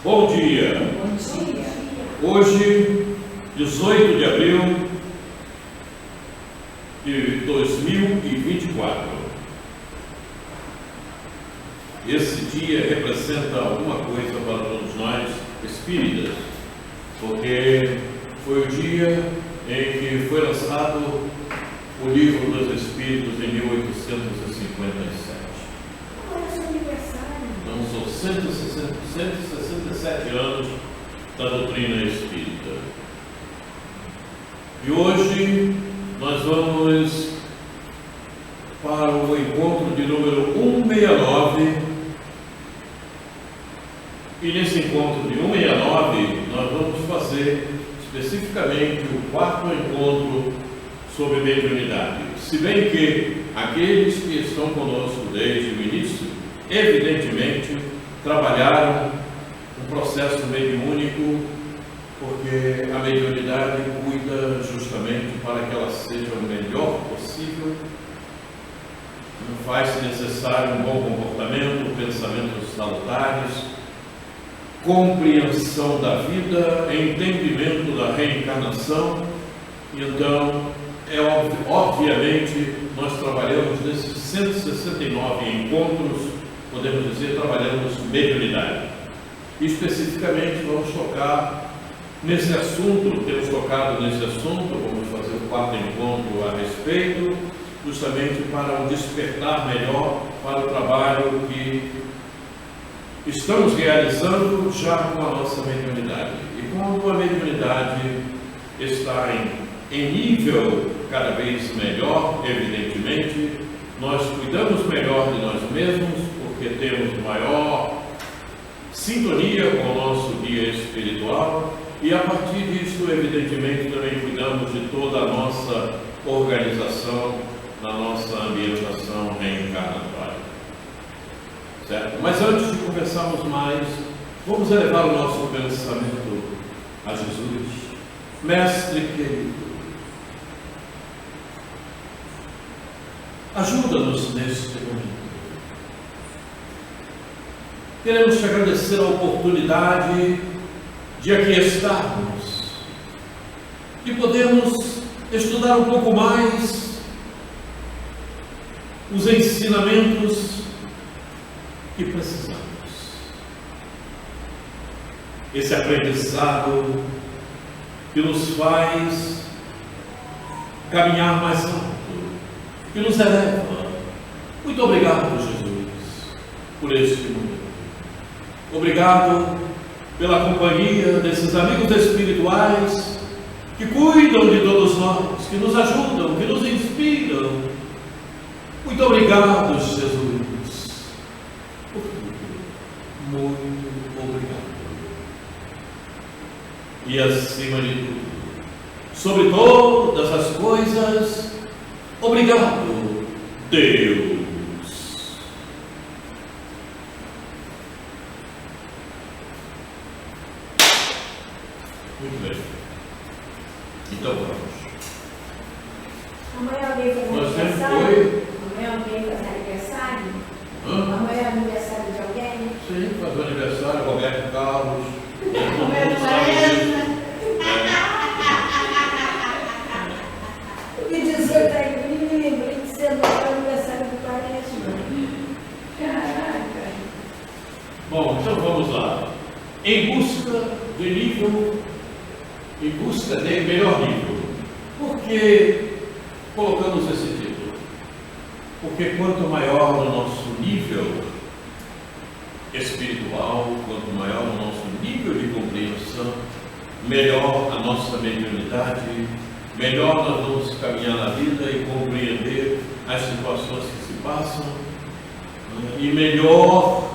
Bom dia. Bom dia. Hoje, 18 de abril de 2024. Esse dia representa alguma coisa para todos nós espíritas, porque foi o dia em que foi lançado o Livro dos Espíritos em 1857. Qual é o seu aniversário? Então, são 167 anos da doutrina espírita. E hoje nós vamos para o encontro de número 169. E nesse encontro de 169, nós vamos fazer especificamente o quarto encontro sobre mediunidade. Se bem que aqueles que estão conosco desde o início, evidentemente, trabalharam um processo mediúnico, porque a mediunidade cuida justamente para que ela seja o melhor possível. Não faz-se necessário um bom comportamento, pensamentos salutares, compreensão da vida, entendimento da reencarnação. Então, obviamente, nós trabalhamos nesses 169 encontros, podemos dizer, trabalhamos mediunidade. Especificamente, vamos tocar nesse assunto, temos tocado nesse assunto, vamos fazer o quarto encontro a respeito, justamente para um despertar melhor para o trabalho que estamos realizando já com a nossa mediunidade. E quando a mediunidade está em nível cada vez melhor, evidentemente, nós cuidamos melhor de nós mesmos, porque temos maior sintonia com o nosso guia espiritual, e a partir disso, evidentemente, também cuidamos de toda a nossa organização, na nossa ambientação reencarnatória. Certo? Mas antes de conversarmos mais, vamos elevar o nosso pensamento a Jesus. Mestre querido, ajuda-nos neste momento. Queremos te agradecer a oportunidade de aqui estarmos, de podermos estudar um pouco mais os ensinamentos que precisamos. Esse aprendizado que nos faz caminhar mais alto, que nos eleva. Muito obrigado, Jesus, por este momento. Obrigado pela companhia desses amigos espirituais que cuidam de todos nós, que nos ajudam, que nos inspiram. Muito obrigado, Jesus, por tudo. Muito obrigado. E acima de tudo, sobre todas as coisas, obrigado, Deus. Muito bem. Então vamos. Amanhã alguém faz Nós sempre aniversário? Amanhã alguém faz aniversário? Hã? Amanhã é aniversário de alguém? Sim, faz o aniversário, Roberto Carlos. Roberto Maranhão. O 18 aí, me lembrei de ser o aniversário do Quaresma. Caraca. Bom, então vamos lá. Em busca de nível, em busca de melhor nível. Por que colocamos esse título? Porque quanto maior o nosso nível espiritual, quanto maior o nosso nível de compreensão, melhor a nossa mediunidade, melhor nós vamos caminhar na vida e compreender as situações que se passam, e melhor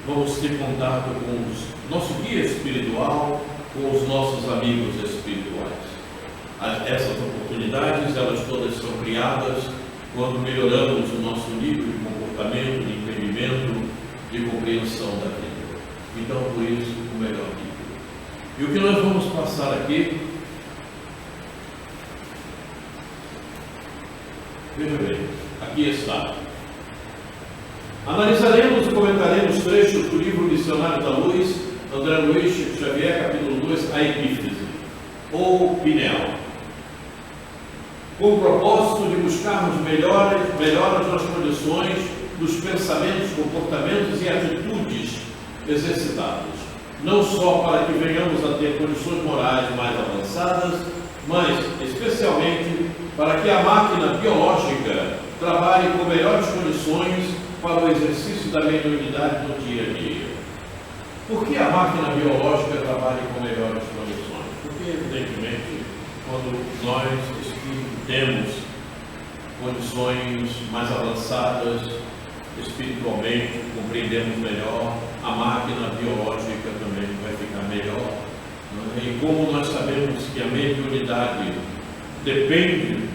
vamos ter contato com o nosso guia espiritual, com os nossos amigos espirituais. Essas oportunidades, elas todas são criadas quando melhoramos o nosso nível de comportamento, de entendimento, de compreensão da vida. Então, por isso, o melhor nível. E o que nós vamos passar aqui, veja bem, aqui está. Analisaremos o comentário citaremos trechos do livro Missionário da Luz, André Luiz Xavier, capítulo 2, a Epífise, ou Pineal, com o propósito de buscarmos melhoras nas condições dos pensamentos, comportamentos e atitudes exercitados, não só para que venhamos a ter condições morais mais avançadas, mas especialmente para que a máquina biológica trabalhe com melhores condições para o exercício da mediunidade no dia a dia. Por que a máquina biológica trabalha com melhores condições? Porque, evidentemente, quando nós temos condições mais avançadas, espiritualmente, compreendemos melhor, a máquina biológica também vai ficar melhor. E como nós sabemos que a mediunidade depende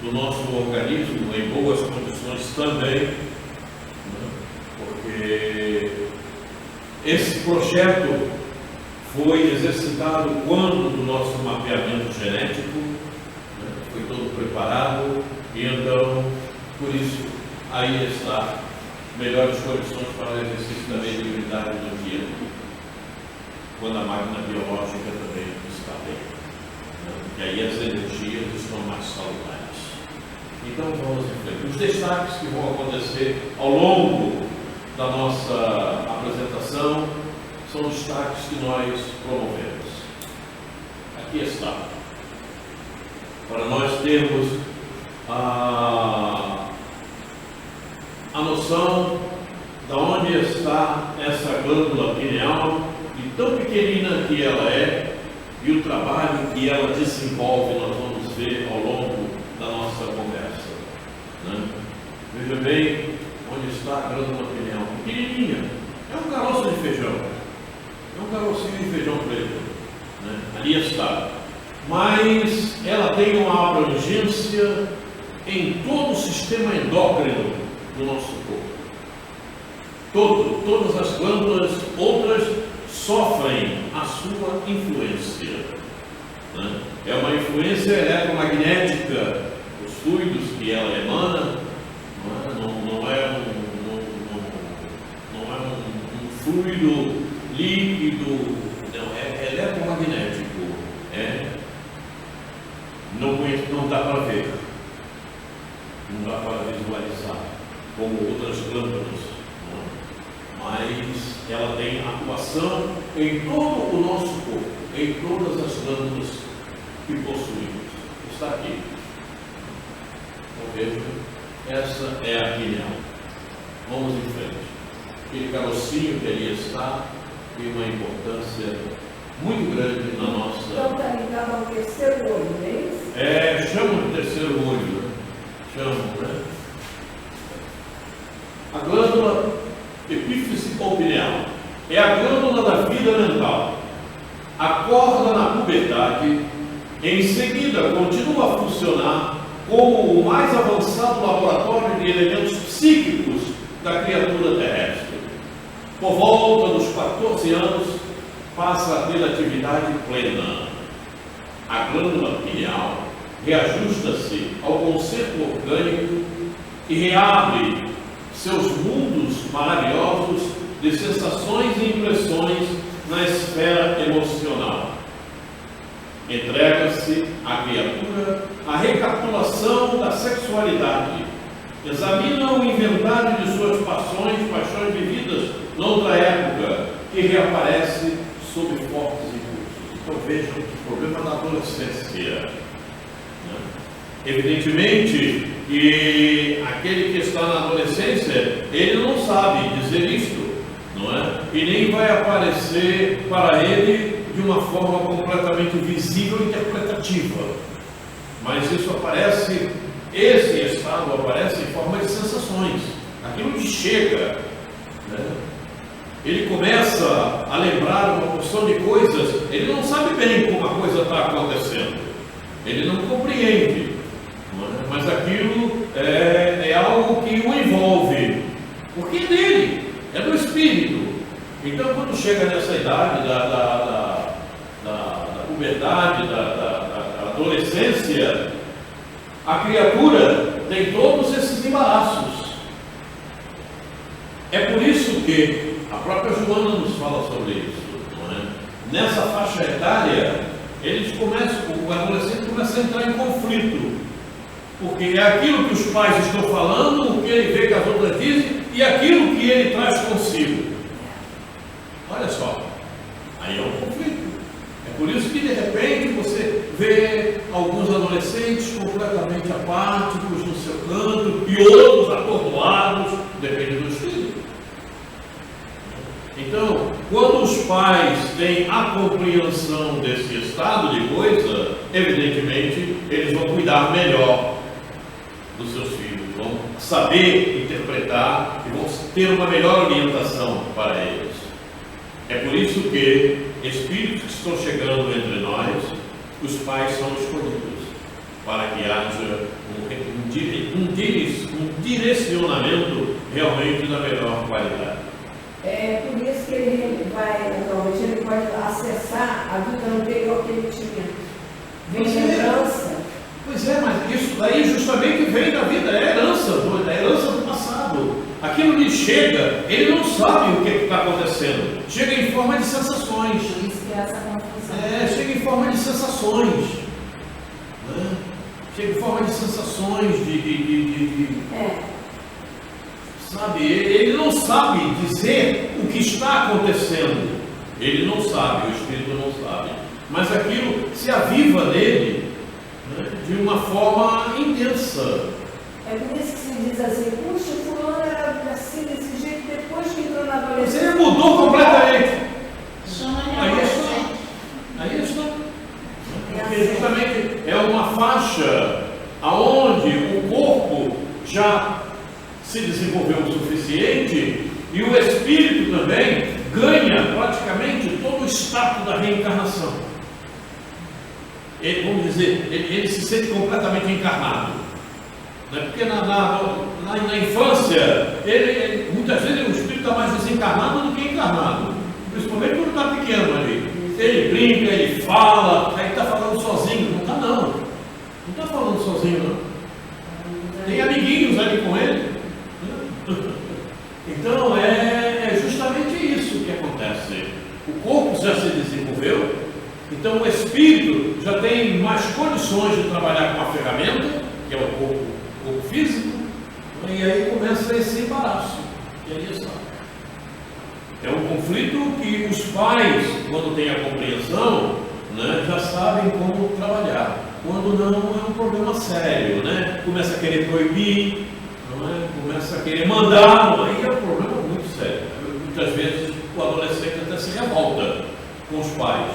do nosso organismo em boas condições também, porque esse projeto foi exercitado quando do nosso mapeamento genético, foi todo preparado, e então, por isso, aí está melhores condições para o exercício da mediunidade no dia a dia, quando a máquina biológica também está bem, porque aí as energias estão mais saudáveis. Então vamos em frente. Os destaques que vão acontecer ao longo da nossa apresentação são destaques que nós promovemos. Aqui está. Para nós termos a noção de onde está essa glândula pineal, e tão pequenina que ela é, e o trabalho que ela desenvolve, nós vamos ver ao longo da nossa conversa. Veja bem onde está a glândula pineal, pequenininha, é um caroço de feijão, é um carocinho de feijão preto, ali está, mas ela tem uma abrangência em todo o sistema endócrino do nosso corpo. Todas as glândulas, outras sofrem a sua influência, é uma influência eletromagnética, os fluidos que ela emana, não é um fluido líquido, não, é eletromagnético, não dá para ver, não dá para visualizar como outras glândulas, mas ela tem atuação em todo o nosso corpo, em todas as glândulas que possuímos. Está aqui. Então veja, essa é a pineal. Vamos em frente. Aquele carocinho que ali está tem uma importância muito grande na nossa... Então está ligado ao terceiro olho, não é isso? Chamam de terceiro olho, A glândula epífise ou pineal é a glândula da vida mental. Acorda na puberdade, em seguida continua a funcionar como o mais avançado laboratório de elementos psíquicos da criatura terrestre. Por volta dos 14 anos, passa a ter atividade plena. A glândula pineal reajusta-se ao concerto orgânico e reabre seus mundos maravilhosos de sensações e impressões na esfera emocional. Entrega-se à criatura a recapitulação da sexualidade, examina o inventário de suas paixões vividas noutra época, que reaparece sob fortes impulsos. Então vejam o problema da adolescência. Evidentemente que aquele que está na adolescência, ele não sabe dizer isto, não é? E nem vai aparecer para ele de uma forma completamente visível e interpretativa. Mas isso aparece, esse estado aparece em forma de sensações. Aquilo que chega, ele começa a lembrar uma porção de coisas, ele não sabe bem como a coisa está acontecendo, ele não compreende, mas aquilo é algo que o envolve, porque é dele, é do espírito. Então, quando chega nessa idade da puberdade, da adolescência, a criatura tem todos esses embaraços. É por isso que a própria Joana nos fala sobre isso, não é? Nessa faixa etária, o adolescente começa a entrar em conflito, porque é aquilo que os pais estão falando, o que ele vê que as outras dizem, e aquilo que ele traz consigo. Olha só, aí é um conflito. É por isso que de repente você vê alguns adolescentes completamente apáticos no seu canto e outros atordoados, depende do filhos. Então, quando os pais têm a compreensão desse estado de coisa, evidentemente eles vão cuidar melhor dos seus filhos, vão saber interpretar e vão ter uma melhor orientação para eles. É por isso que espíritos que estão chegando entre nós, os pais são escolhidos para que haja um direcionamento realmente da melhor qualidade. É por isso que ele pode acessar a vida anterior que ele tinha. Vem lembrança. Pois é, mas isso daí justamente vem da vida, é herança do passado. Aquilo lhe chega, ele não sabe o que está acontecendo. Chega em forma de sensações. Isso que é essa confusão. Chega em forma de sensações. Né? Chega em forma de sensações, sabe, ele não sabe dizer o que está acontecendo. Ele não sabe, o espírito não sabe. Mas aquilo se aviva nele, né, de uma forma intensa. É por isso que se diz assim, puxa, fulano era assim, desse jeito, depois que entrou na adolescência. Ele mudou completamente. Aí está. Porque justamente é uma faixa aonde o corpo já se desenvolveu o suficiente e o espírito também ganha praticamente todo o status da reencarnação. Vamos dizer, ele se sente completamente encarnado. Né? Porque na infância, muitas vezes o espírito está mais desencarnado do que encarnado, principalmente quando está pequeno ali. Ele brinca, ele fala, aí está falando sozinho. Não está não. Não está falando sozinho não. Tem amiguinhos ali com ele. Então é justamente isso que acontece. O corpo já se desenvolveu, então o espírito já tem mais condições de trabalhar com a ferramenta, que é o corpo físico, e aí começa esse embaraço. E aí está. É um conflito que os pais, quando têm a compreensão, né, já sabem como trabalhar. Quando não, é um problema sério, né? Começa a querer proibir, não é? Começa a querer mandar, aí é um problema muito sério. Muitas vezes o adolescente até se revolta com os pais.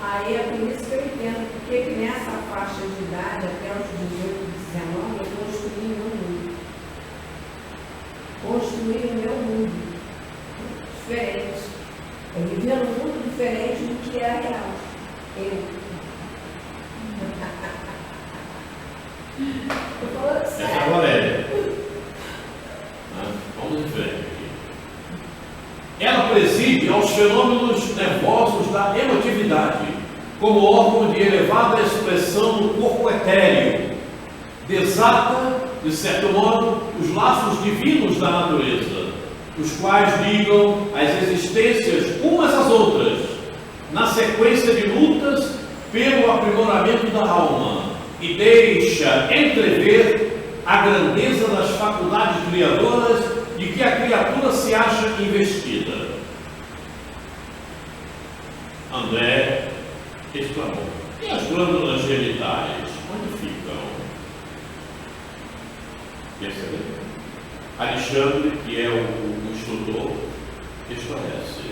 Aí é por isso que eu entendo, porque nessa faixa de idade, até os 18, 19, eu construí o meu mundo. Construí o meu mundo. Diferente. Eu vivia num mundo diferente do que era real. Eu falando Essa é a sério. Valéria. Vamos em frente aqui. Ela preside aos fenômenos nervosos da emotividade, como órgão de elevada expressão no corpo etéreo. Desata, de certo modo, os laços divinos da natureza, os quais ligam as existências umas às outras, na sequência de lutas pelo aprimoramento da alma, e deixa entrever a grandeza das faculdades criadoras de que a criatura se acha investida. André exclamou: e as glândulas genitais, onde ficam? Percebeu? Alexandre, que é o instrutor, esclarece: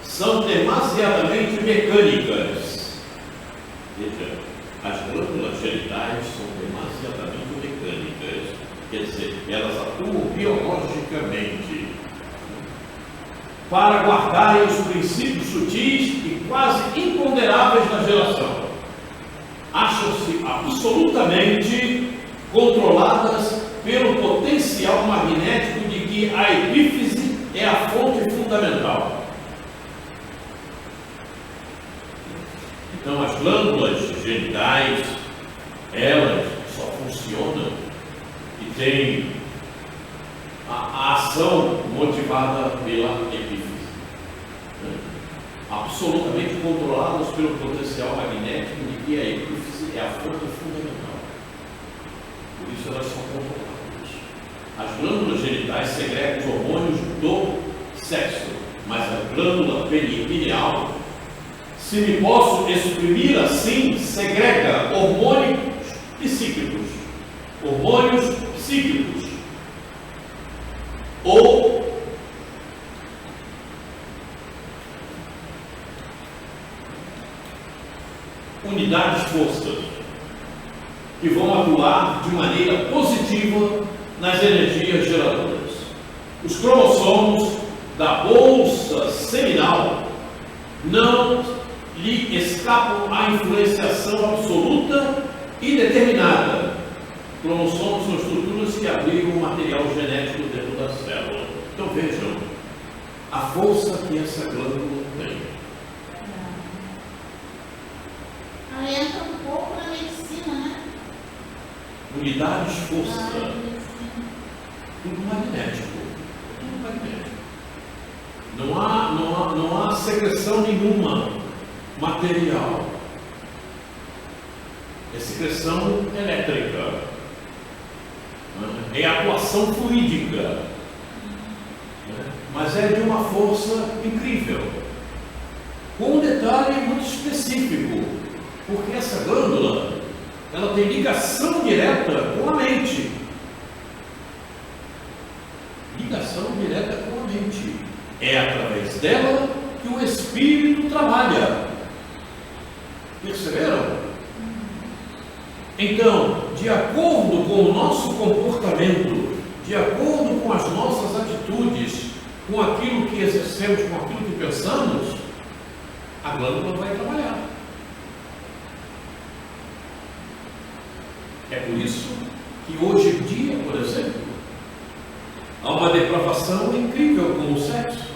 são demasiadamente mecânicas. Veja, as glândulas genitais são demasiadamente mecânicas, quer dizer, elas atuam biologicamente para guardarem os princípios sutis e quase imponderáveis da geração. Acham-se absolutamente controladas pelo potencial magnético de que a epífise é a fonte fundamental. Então, as glândulas genitais, elas só funcionam e têm a ação motivada pela epífise, né? Absolutamente controlados pelo potencial magnético de que a epífise é a força fundamental. Por isso elas são controladas. As glândulas genitais segregam os hormônios do sexo, mas a glândula pineal, se me posso exprimir assim, segrega hormônios psíquicos. Hormônios psíquicos. Ou unidades forças que vão atuar de maneira positiva nas energias geradoras. Os cromossomos da bolsa seminal não lhe escapam à influenciação absoluta e determinada. Cromossomos são estruturas que abrigam o material genético dentro da célula. Então vejam a força que essa glândula tem. Aí entra um pouco na medicina, né? Unidades força. Tudo magnético. Tudo magnético. Não há secreção nenhuma material. É secreção elétrica. É atuação fluídica. Mas é de uma força incrível. Com um detalhe muito específico. Porque essa glândula, ela tem ligação direta com a mente. Ligação direta com a mente. É através dela que o espírito trabalha. Perceberam? Então, de acordo com o nosso comportamento, de acordo com as nossas atitudes, com aquilo que exercemos, com aquilo que pensamos, a glândula vai trabalhar. É por isso que hoje em dia, por exemplo, há uma depravação incrível com o sexo.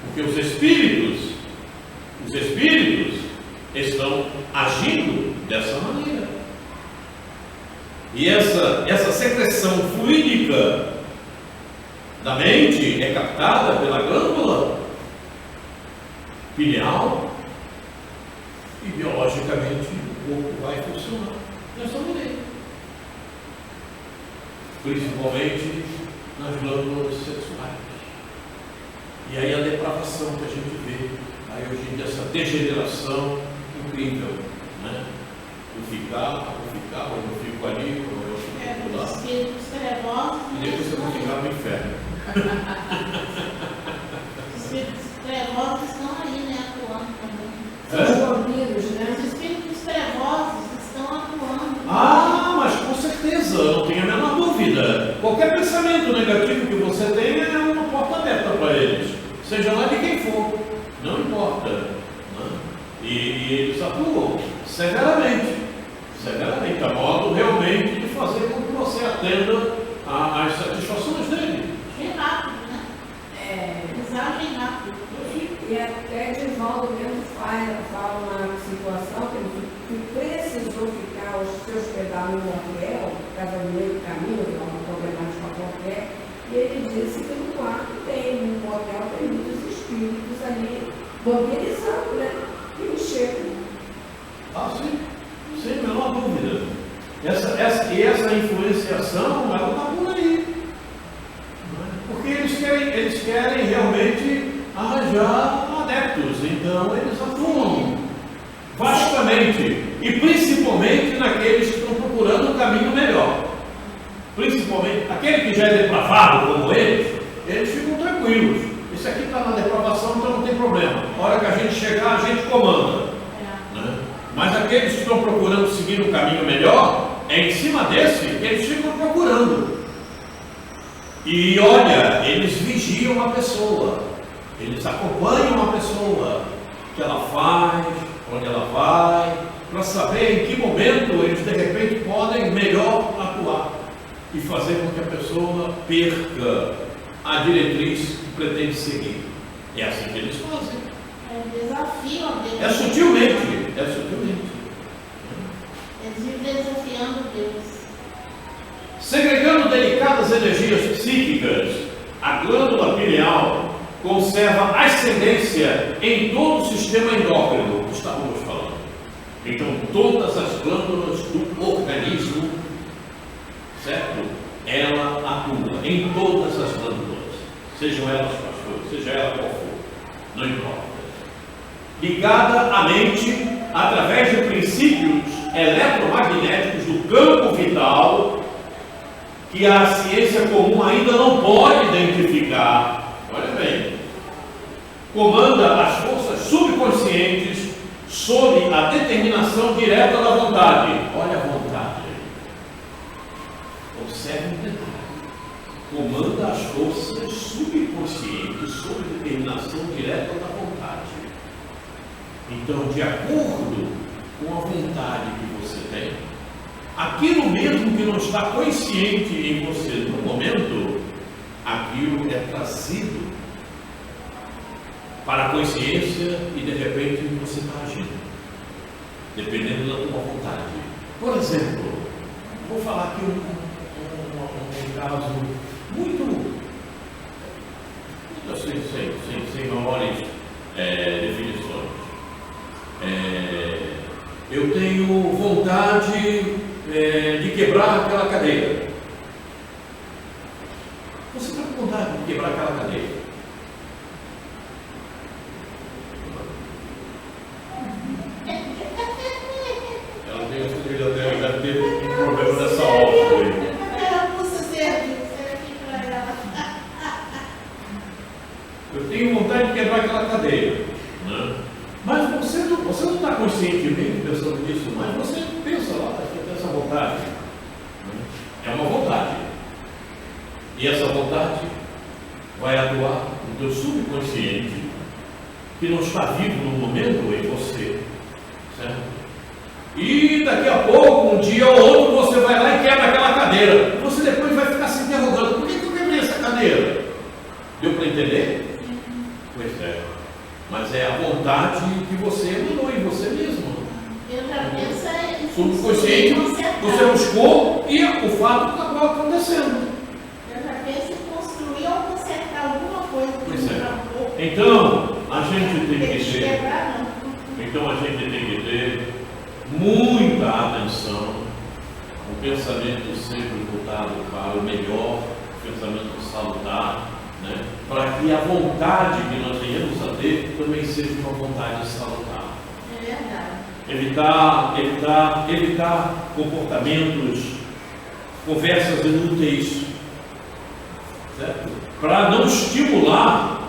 Porque os espíritos estão agindo dessa maneira. E essa secreção fluídica da mente é captada pela glândula pineal e biologicamente o corpo vai funcionar dessa maneira. Principalmente nas glândulas sexuais. E aí a depravação que a gente vê, aí hoje em dia essa degeneração incrível, né? Eu fico ali, eu fico lá. Espíritos trevosos. E depois eu vou ficar no inferno. Os espíritos trevosos estão aí, né? Atuando também. Os vampiros, né? Os espíritos trevosos estão atuando. Ah, mas com certeza, não tenho a menor dúvida. Qualquer pensamento negativo que você tenha é uma porta aberta para eles, seja lá de quem for, não importa. Né? E eles atuam severamente, a modo realmente de fazer com que você atenda às satisfações dele. Bem rápido, né? Eles agem rápido. E até Divaldo mesmo fala uma situação que precisou ficar se hospedar no hotel, por causa do meio do caminho, que é uma problemática qualquer, e ele disse que no quarto no hotel tem muitos espíritos ali vampirizando, né? E me chegam. Ah, sim, sem a menor dúvida. Essa influenciação, ela está por aí. Porque eles querem realmente arranjar adeptos, então eles atuam vastamente e principalmente naqueles que estão procurando um caminho melhor. Principalmente aquele que já é depravado como eles ficam tranquilos. Esse aqui está na depravação, então não tem problema. A hora que a gente chegar, a gente comanda. Né? Mas aqueles que estão procurando seguir um caminho melhor, é em cima desse que eles ficam procurando. E olha, eles vigiam a pessoa. Eles acompanham a pessoa, o que ela faz, onde ela vai, para saber em que momento eles de repente podem melhor atuar e fazer com que a pessoa perca a diretriz que pretende seguir. É assim que eles fazem. É desafio a Deus. É sutilmente. Eles vivem desafiando Deus. Segregando delicadas energias psíquicas, a glândula pineal conserva ascendência em todo o sistema endócrino que estávamos falando. Então, todas as glândulas do organismo, certo? Ela atua em todas as glândulas, sejam elas quais forem, seja ela qual for, não importa. Ligada à mente através de princípios eletromagnéticos do campo vital que a ciência comum ainda não pode identificar. Olha bem, comanda as forças subconscientes sob a determinação direta da vontade. Olha a vontade. Observe um detalhe. Comanda as forças subconscientes sob determinação direta da vontade. Então, de acordo com a vontade que você tem, aquilo mesmo que não está consciente em você no momento, aquilo é trazido para a consciência e de repente você está agindo, dependendo da tua vontade. Por exemplo, vou falar aqui um caso muito assim, sem maiores definições. Eu tenho vontade de quebrar aquela cadeira. Você está com vontade de quebrar aquela cadeira? Ela tem essa trilha dela, deve ter um problema dessa obra aí. Eu tenho vontade de quebrar aquela cadeira, né? Mas você não está conscientemente pensando nisso, mas você pensa lá, você tem essa vontade. É uma vontade. E essa vontade vai atuar no teu subconsciente, que não está vivo no momento em você. Certo? E daqui a pouco, um dia ou outro, você vai lá e quebra aquela cadeira. Você depois vai ficar se interrogando: por que eu quebrei essa cadeira? Deu para entender? Pois é. Mas é a vontade que você emanou em você mesmo. Eu já pensei. Subconsciente, você buscou e o fato acabou acontecendo. Eu já penso em construir ou consertar alguma coisa. Pois é. Então, a gente tem que ter. Então, a gente tem que ter muita atenção. O pensamento sempre voltado para o melhor, o pensamento salutar. Né? Para que a vontade que nós venhamos a ter também seja uma vontade salutar. É verdade. Evitar comportamentos, conversas inúteis, certo? Para não estimular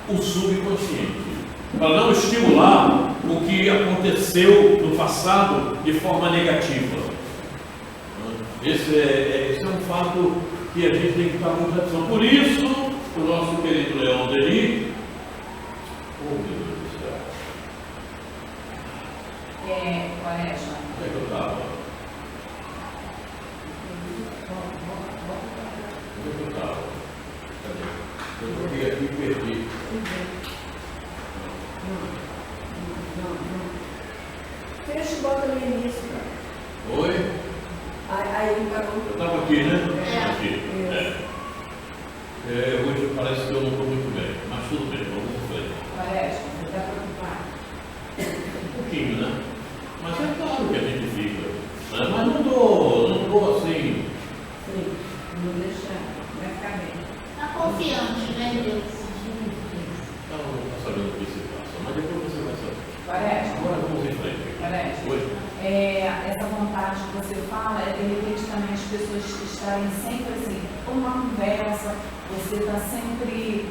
o subconsciente, para não estimular o que aconteceu no passado de forma negativa. Esse é um fato que a gente tem que estar com atenção. Por isso, o nosso querido Leon Denis, oh meu Deus do céu, Quaresma. onde é que eu estava? Cadê? Eu toquei aqui e perdi. Fecha e bota no início, cara. Oi? Aí parou. Eu estava aqui, né? É. Aqui. Hoje parece que eu não estou muito bem, mas tudo bem, vamos em frente. Quaresma, você está preocupado? Um pouquinho, né? Mas é claro que a gente fica. Né? Mas não estou assim. Sim, não deixa, vai ficar bem. Está confiante, né, Deus? Então, não está sabendo o que se passa, mas depois você vai saber. Quaresma, Agora vamos em frente. Quaresma. Oi? Essa vontade que você fala é de repente também as pessoas estarem sempre assim, uma conversa, você está sempre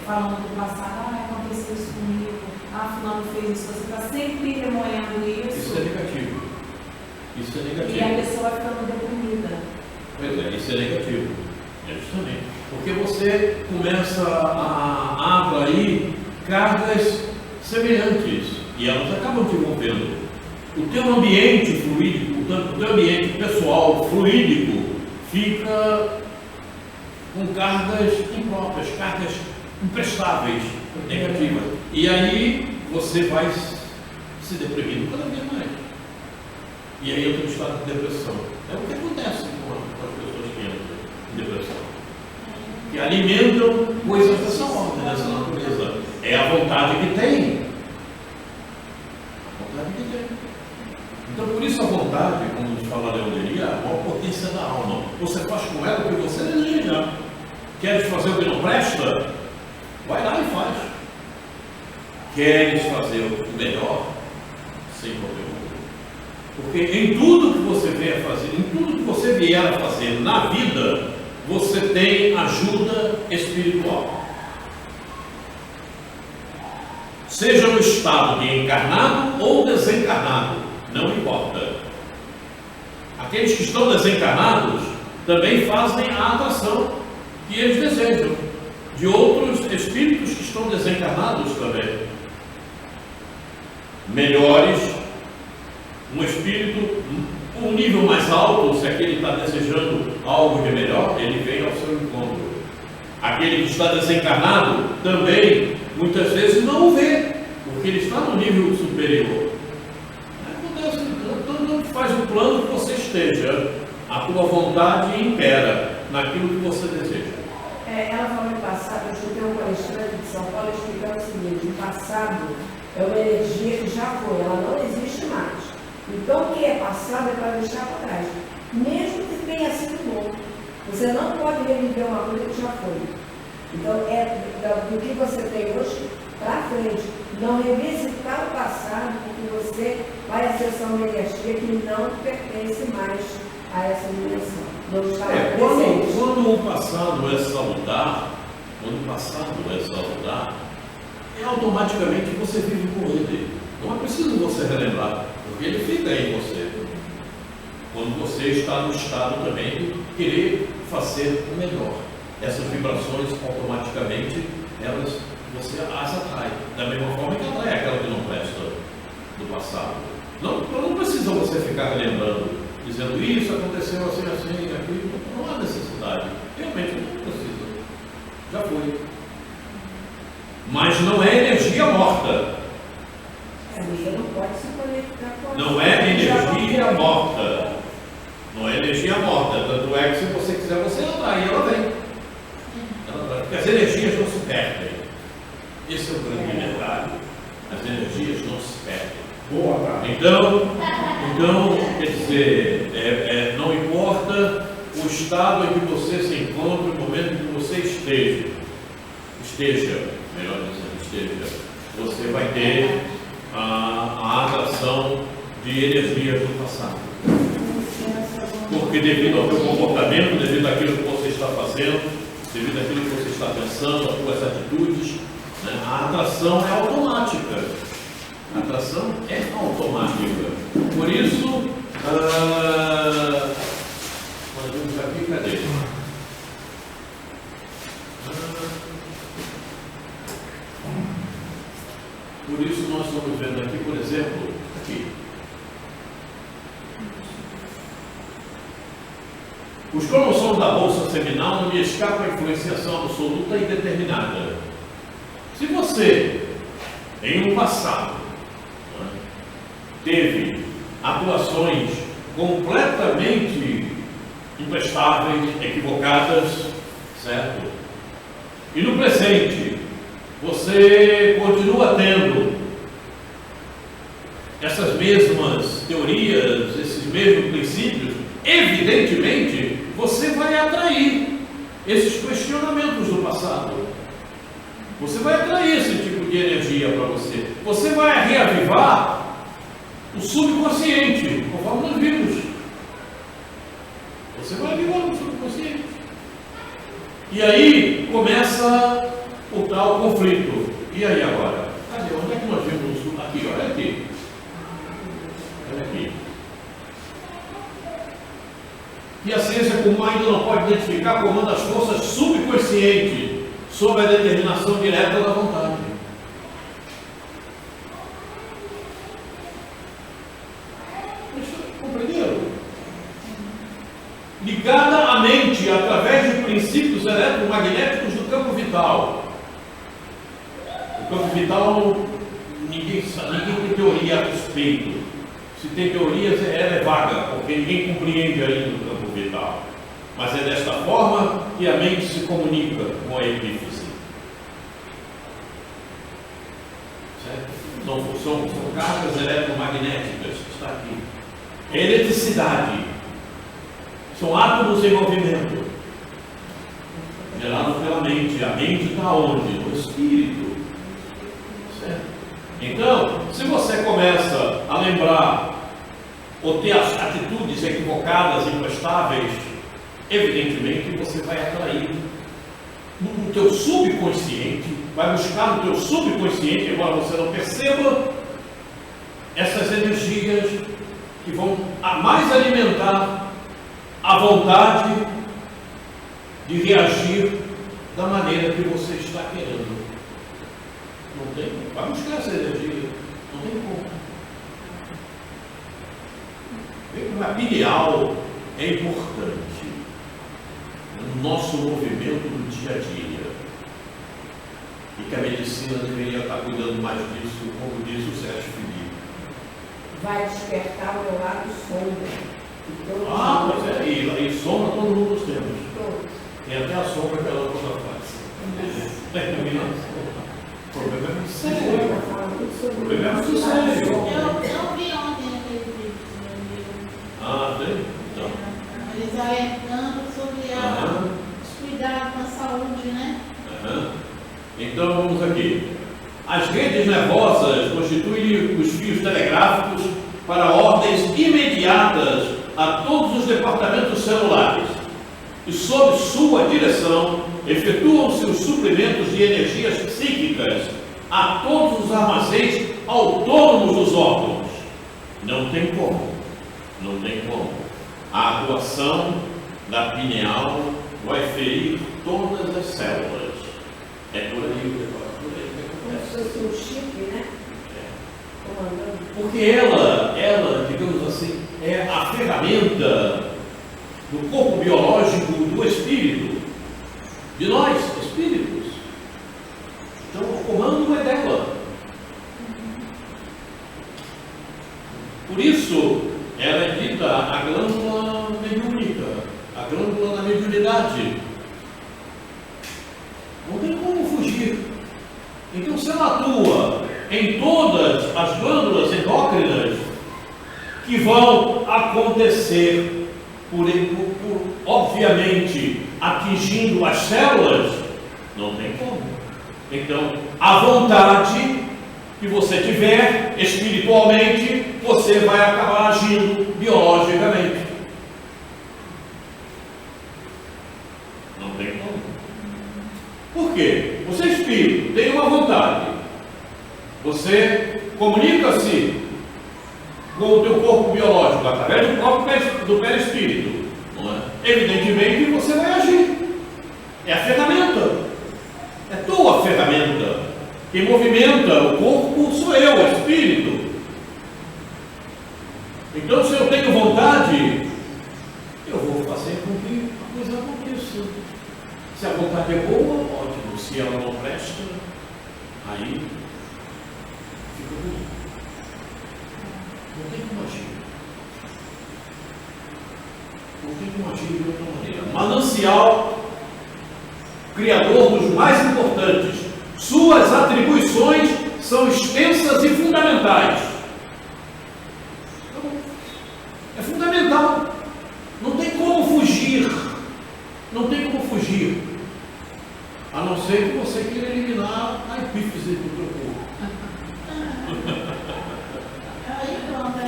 falando do passado, aconteceu isso comigo, fulano fez isso, você está sempre remoendo isso. Isso é negativo. Isso é E negativo. a pessoa vai ficando deprimida. Pois é, isso é negativo. É justamente. Porque você começa a atrair cargas semelhantes e elas acabam te envolvendo. O teu ambiente fluídico, o teu ambiente pessoal fluídico fica com cargas impróprias, cargas imprestáveis, negativas. E aí você vai se deprimindo cada vez mais. E aí entra no estado de depressão. É o que acontece com as pessoas que entram em depressão. Que alimentam coisas dessa ordem, dessa natureza. É a vontade que tem. A vontade que tem. Então, por isso a vontade, como nos fala a Leoneria, é a maior potência da alma. Você faz com ela o que você deseja. Queres fazer o que não presta? Vai lá e faz. Queres fazer o melhor? Sem problema. Porque em tudo que você vier fazer, em tudo que você vier a fazer na vida, você tem ajuda espiritual. Seja no estado de encarnado ou desencarnado, não importa. Aqueles que estão desencarnados também fazem a atração que eles desejam, de outros espíritos que estão desencarnados também. Melhores, um espírito, um nível mais alto, se aquele está desejando algo de melhor, ele vem ao seu encontro. Aquele que está desencarnado também, muitas vezes, não o vê, porque ele está no nível superior. Acontece, tanto faz o plano que você esteja, a tua vontade impera naquilo que você deseja. Ela falou no passado, eu escutei um palestrante de São Paulo explicando o seguinte: o passado é uma energia que já foi, ela não existe mais. Então, o que é passado é para deixar para trás, mesmo que tenha sido bom. Você não pode reviver uma coisa que já foi. Então, é do que você tem hoje para frente. Não revisitar o passado, porque você vai acessar uma energia que não pertence mais a essa dimensão. Não está presente. Quando o passado é salutar, automaticamente você vive com ele. Não é preciso você relembrar, porque ele fica em você. Quando você está no estado também de querer fazer o melhor, essas vibrações automaticamente você as atrai, da mesma forma que atrai aquela que não presta do passado. Não precisa você ficar relembrando, dizendo isso aconteceu assim, aquilo. Não há necessidade, realmente não precisa, já foi. Mas não é energia morta. Você não pode se conectar com a Não é energia morta. Não é energia morta. Tanto é que se você quiser, você atrai e ela vem. Porque as energias não se perdem. Esse é o grande detalhe. As energias não se perdem. Boa, tá? Então, quer dizer, não importa o estado em que você se encontra, o momento em que você esteja, melhor dizendo, você vai ter a atração de energias do passado. Porque devido ao teu comportamento, devido àquilo que você está fazendo, devido àquilo que você está pensando, às suas atitudes, né, a atração é automática. A atração é automática. Por isso, nós vamos aqui, cadê? Por isso nós estamos vendo aqui, por exemplo, aqui. Os cromossomos da bolsa seminal não lhe escapam a influenciação absoluta e determinada. Se você, em um passado, teve atuações completamente imprestáveis, equivocadas, certo? E no presente, você continua tendo essas mesmas teorias, esses mesmos princípios, evidentemente, você vai atrair esses questionamentos do passado. Você vai atrair esse tipo de energia para você. Você vai reavivar o subconsciente, conforme nós vimos. Você vai avivar o subconsciente. E aí começa o tal conflito. E aí agora? Cadê? Onde é que nós vimos? Aqui, olha aqui. Olha aqui. E a ciência, como ainda não pode identificar, comanda as forças subconscientes sob a determinação direta da vontade. Compreenderam? Ligada à mente através de princípios eletromagnéticos do campo vital. O campo vital, ninguém tem teoria a respeito. Se tem teorias, ela é vaga, porque ninguém compreende ainda o campo vital. Mas é desta forma que a mente se comunica com a epífise. Certo? São cargas eletromagnéticas que está aqui. É eletricidade. São átomos em movimento, gerado pela mente. A mente está onde? No espírito. Certo? Então, se você começa a lembrar ou ter as atitudes equivocadas, imprestáveis, evidentemente você vai atrair no teu subconsciente, vai buscar no teu subconsciente, embora você não perceba, essas energias que vão mais alimentar a vontade de reagir da maneira que você está querendo. Não tem, vai buscar essa energia, não tem como. A pineal é importante no nosso movimento do dia a dia. E que a medicina deveria estar cuidando mais disso, como diz o Sérgio Felipe. Vai despertar o meu lado sombra. Pois é, e sombra todo mundo temos. Todos. Tem até a sombra que a lâmpada faz. Tem iluminação. O problema é muito sério. O problema é muito sério. Eu vi ontem aquele vídeo. Tem? Então. Eles alertando sobre os cuidados com a saúde, né? Então vamos aqui. As redes nervosas constituem os fios telegráficos para ordens imediatas a todos os departamentos celulares. E sob sua direção efetuam-se os suprimentos de energias psíquicas a todos os armazéns autônomos dos órgãos. Não tem como. Não tem como. A atuação da pineal vai ferir todas as células. É por aí que acontece. Um chip, né? Porque ela, digamos assim, é a ferramenta do corpo biológico do espírito, de nós, espíritos. Então o comando é dela. Por isso, ela é dita a glândula mediúnica, a glândula da mediunidade. Não tem como fugir. Então, se ela atua em todas as glândulas endócrinas que vão acontecer, obviamente, atingindo as células, não tem como. Então, a vontade que você tiver espiritualmente, você vai acabar agindo biologicamente. Não tem como. Por quê? Você é espírito, tem uma vontade. Você comunica-se com o teu corpo biológico através do próprio do perispírito. Não é? Evidentemente você vai agir. É a ferramenta. É tua ferramenta. Quem movimenta o corpo sou eu, o espírito. Então, se eu tenho vontade, eu vou fazer com que a coisa aconteça. Se a vontade é boa, ótimo. Se ela não presta, aí fica ruim. Não tem como agir. Não tem como agir de outra maneira. Manancial, criador dos mais importantes. Suas atribuições são extensas e fundamentais. Então, é fundamental. Não tem como fugir. Não tem como fugir. A não ser que você queira eliminar a epífise do teu corpo. Aí pronto, aí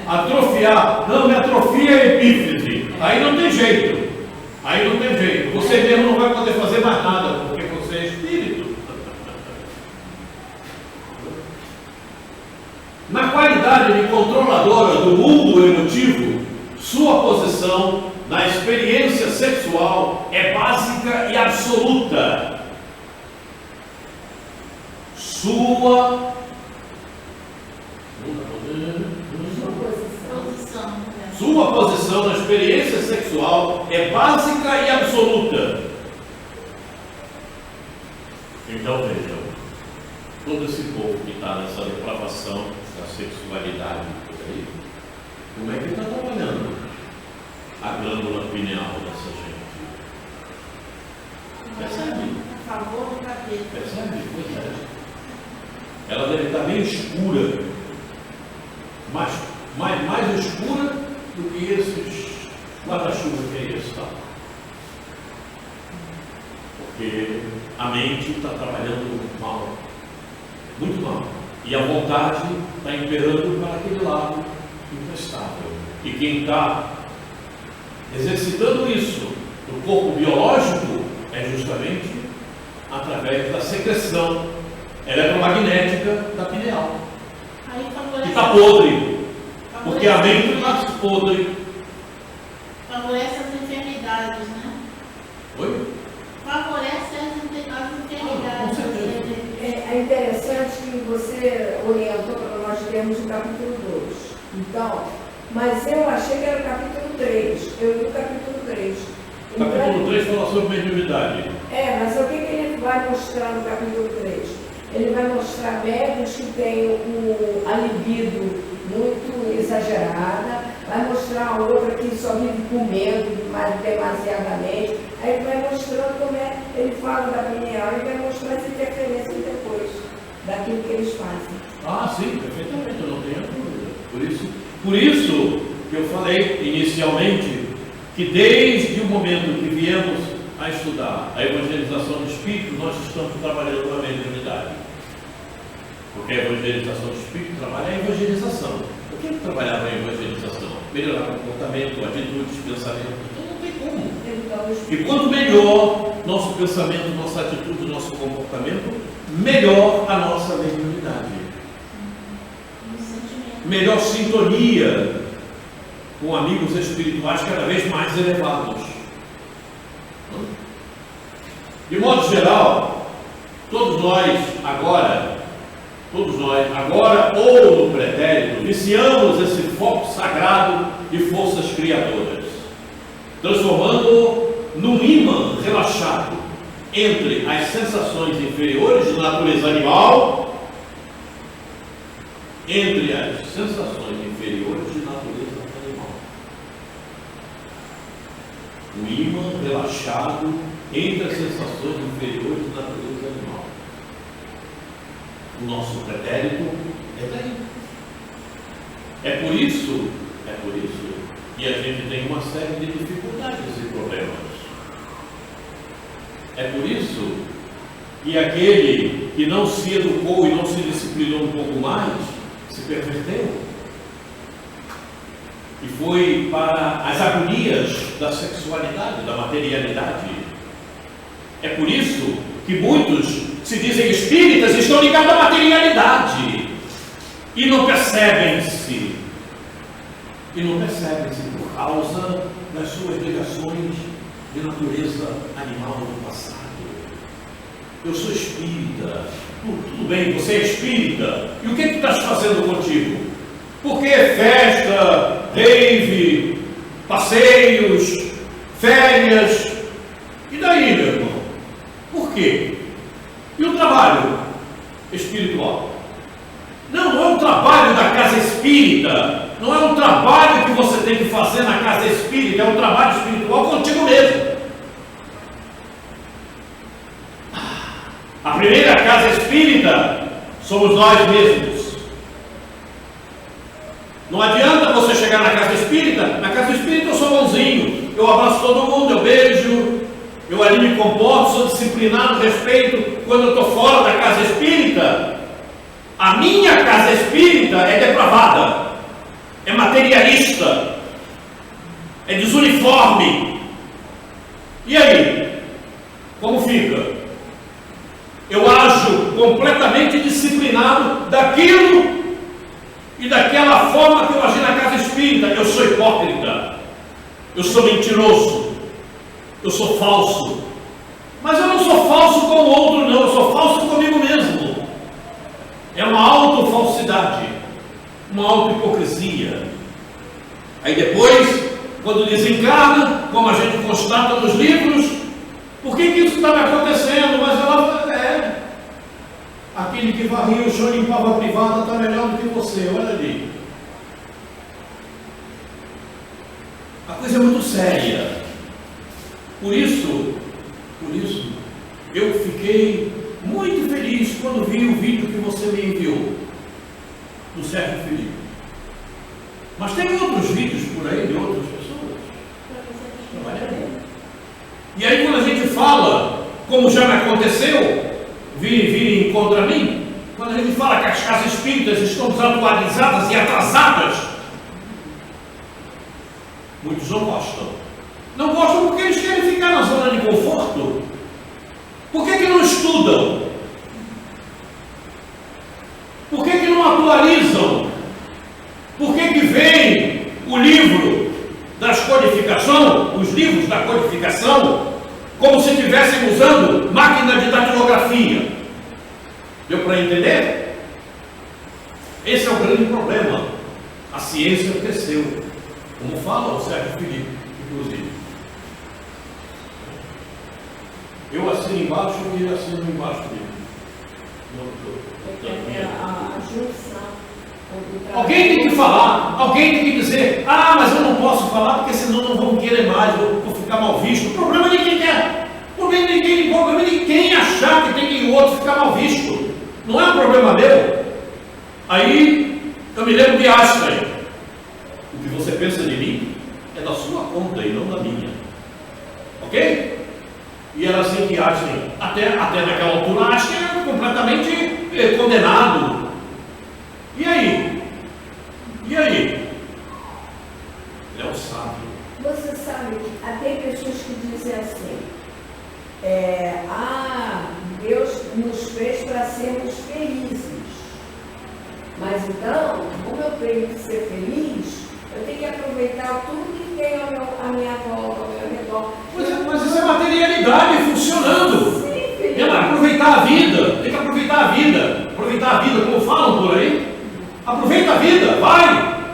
Atrofiar, não me atrofia a epífise. Aí não tem jeito. Aí não tem jeito. Você mesmo não vai poder fazer mais nada, porque você é espírito. Na qualidade de controladora do mundo emotivo, sua posição na experiência sexual é básica e absoluta. Sua posição na experiência sexual é básica e absoluta. Então vejam, todo esse povo que está nessa depravação da sexualidade por aí, como é que ele está trabalhando? a glândula pineal dessa gente. Percebe? A favor do capeta. Percebe? Pois é. Ela deve estar meio escura, mais escura do que esses guarda-chuva que é esse, tá? Porque a mente está trabalhando mal, muito mal. E a vontade está imperando para aquele lado imprestável. E quem está exercitando isso no corpo biológico é justamente através da secreção eletromagnética da pineal, Aí que favorece, está podre, porque a mente está podre. favorece as enfermidades, né? Oi? Favorece as enfermidades. Com certeza. É interessante que você orientou para nós termos o capítulo 2. Então, mas eu achei que era o capítulo 3. Eu li o capítulo 3. O capítulo 3 fala sobre mediunidade. Mas o que ele vai mostrar no capítulo 3? Ele vai mostrar médios que têm a libido muito exagerada, vai mostrar a outra que só vive comendo demasiadamente. Aí ele vai mostrando como é, ele fala da pineal e vai mostrar as interferências depois daquilo que eles fazem. Ah, sim, perfeitamente, eu não tenho dúvida. Por isso que eu falei inicialmente que desde o momento que viemos a estudar a evangelização do Espírito, nós estamos trabalhando na mediunidade. Porque a evangelização do Espírito trabalha a evangelização. O que trabalhava a evangelização? Melhorar o comportamento, atitudes, pensamentos. Então não tem como. E quanto melhor nosso pensamento, nossa atitude, nosso comportamento, melhor a nossa mediunidade. Melhor sintonia com amigos espirituais cada vez mais elevados. De modo geral, todos nós agora ou no pretérito, viciamos esse foco sagrado de forças criadoras, transformando-o num ímã relaxado entre as sensações inferiores de natureza animal, O ímã relaxado entre as sensações inferiores de natureza animal. O nosso pretérito é daí. É por isso que a gente tem uma série de dificuldades e problemas. É por isso que aquele que não se educou e não se disciplinou um pouco mais, se perverteu e foi para as agonias da sexualidade, da materialidade. É por isso que muitos se dizem espíritas e estão ligados à materialidade e não percebem-se por causa das suas ligações de natureza animal do passado. Eu sou espírita. Tudo bem, você é espírita. E o que tu estás fazendo contigo? Porque festa, rave, passeios, férias. E daí, meu irmão? Por quê? E o trabalho espiritual? Não é um trabalho da casa espírita. Não é um trabalho que você tem que fazer na casa espírita. É um trabalho espiritual contigo mesmo. A primeira casa espírita somos nós mesmos. Não adianta você chegar na casa espírita eu sou bonzinho, eu abraço todo mundo, eu beijo, eu ali me comporto, sou disciplinado, respeito. Quando eu estou fora da casa espírita, a minha casa espírita é depravada, é materialista, é desuniforme. E aí? Como fica? Eu ajo completamente disciplinado daquilo e daquela forma que eu agi na casa espírita. Eu sou hipócrita, eu sou mentiroso, eu sou falso. Mas eu não sou falso com o outro, não, eu sou falso comigo mesmo. É uma autofalsidade, uma autohipocrisia. Aí depois, quando desencarna, como a gente constata nos livros, por que isso está me acontecendo? Mas ela aquele que varria o chão e limpava a privada está melhor do que você, olha ali. A coisa é muito muito séria. Por isso, eu fiquei muito feliz quando vi o vídeo que você me enviou, do Sérgio Felipe. Mas tem outros vídeos por aí de outras pessoas. E aí quando a gente fala, como já me aconteceu, virem contra mim, quando a gente fala que as casas espíritas estão desatualizadas e atrasadas, muitos não gostam. Não gostam porque eles querem ficar na zona de conforto. Por que não estudam? Por que não atualizam? Por que vem o livro das codificações, os livros da codificação, como se estivessem usando máquina de datilografia? Deu para entender? Esse é o grande problema. A ciência cresceu, como fala o Sérgio Felipe, inclusive. Eu assino embaixo e ele assina embaixo dele. A junção. Alguém tem que falar, alguém tem que dizer: ah, mas eu não posso falar porque senão não vão querer mais, vou ficar mal visto. O problema de quem quer, o problema de quem achar que tem que o outro ficar mal visto. Não é um problema meu. Aí eu me lembro de Einstein: o que você pensa de mim é da sua conta e não da minha. Ok? E era assim que Einstein, até naquela altura, Einstein era completamente condenado. E aí? Ele é um sábio. Você sabe que tem pessoas que dizem assim: Deus nos fez para sermos felizes. Mas então, como eu tenho que ser feliz, eu tenho que aproveitar tudo que tem à minha volta, ao meu redor. Mas isso é materialidade funcionando. Sim, É aproveitar a vida, tem que aproveitar a vida. Aproveitar a vida, como falam por aí. Aproveita a vida, vai!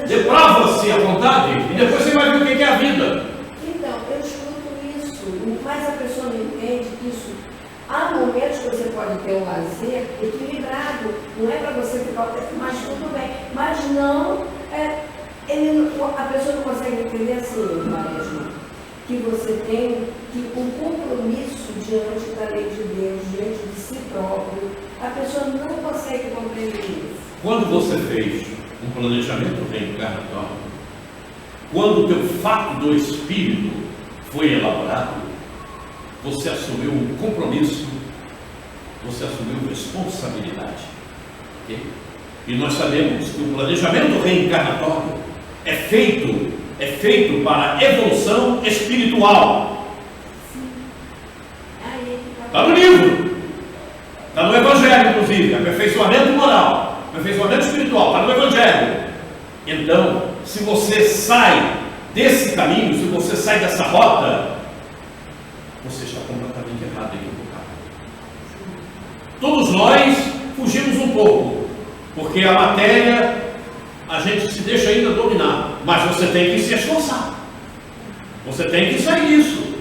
Deprava-se à vontade e depois você vai ver o que é a vida. Então, eu escuto isso, mas a pessoa não entende que isso. Há momentos que você pode ter um lazer equilibrado, não é para você ficar, mas tudo bem. Mas não, a pessoa não consegue entender assim, Maria, que você tem um compromisso diante da lei de Deus, diante de si próprio. A pessoa não consegue compreender isso. Quando você fez um planejamento reencarnatório, quando o teu fato do espírito foi elaborado, você assumiu um compromisso, você assumiu responsabilidade. Okay? E nós sabemos que o planejamento reencarnatório é feito para evolução espiritual. Está no livro, está no Evangelho, inclusive, aperfeiçoamento moral, aperfeiçoamento espiritual, está no Evangelho. Então, se você sai desse caminho, se você sai dessa rota, você está completamente errado e equivocado. Todos nós fugimos um pouco, porque a matéria a gente se deixa ainda dominar, mas você tem que se esforçar, você tem que sair disso,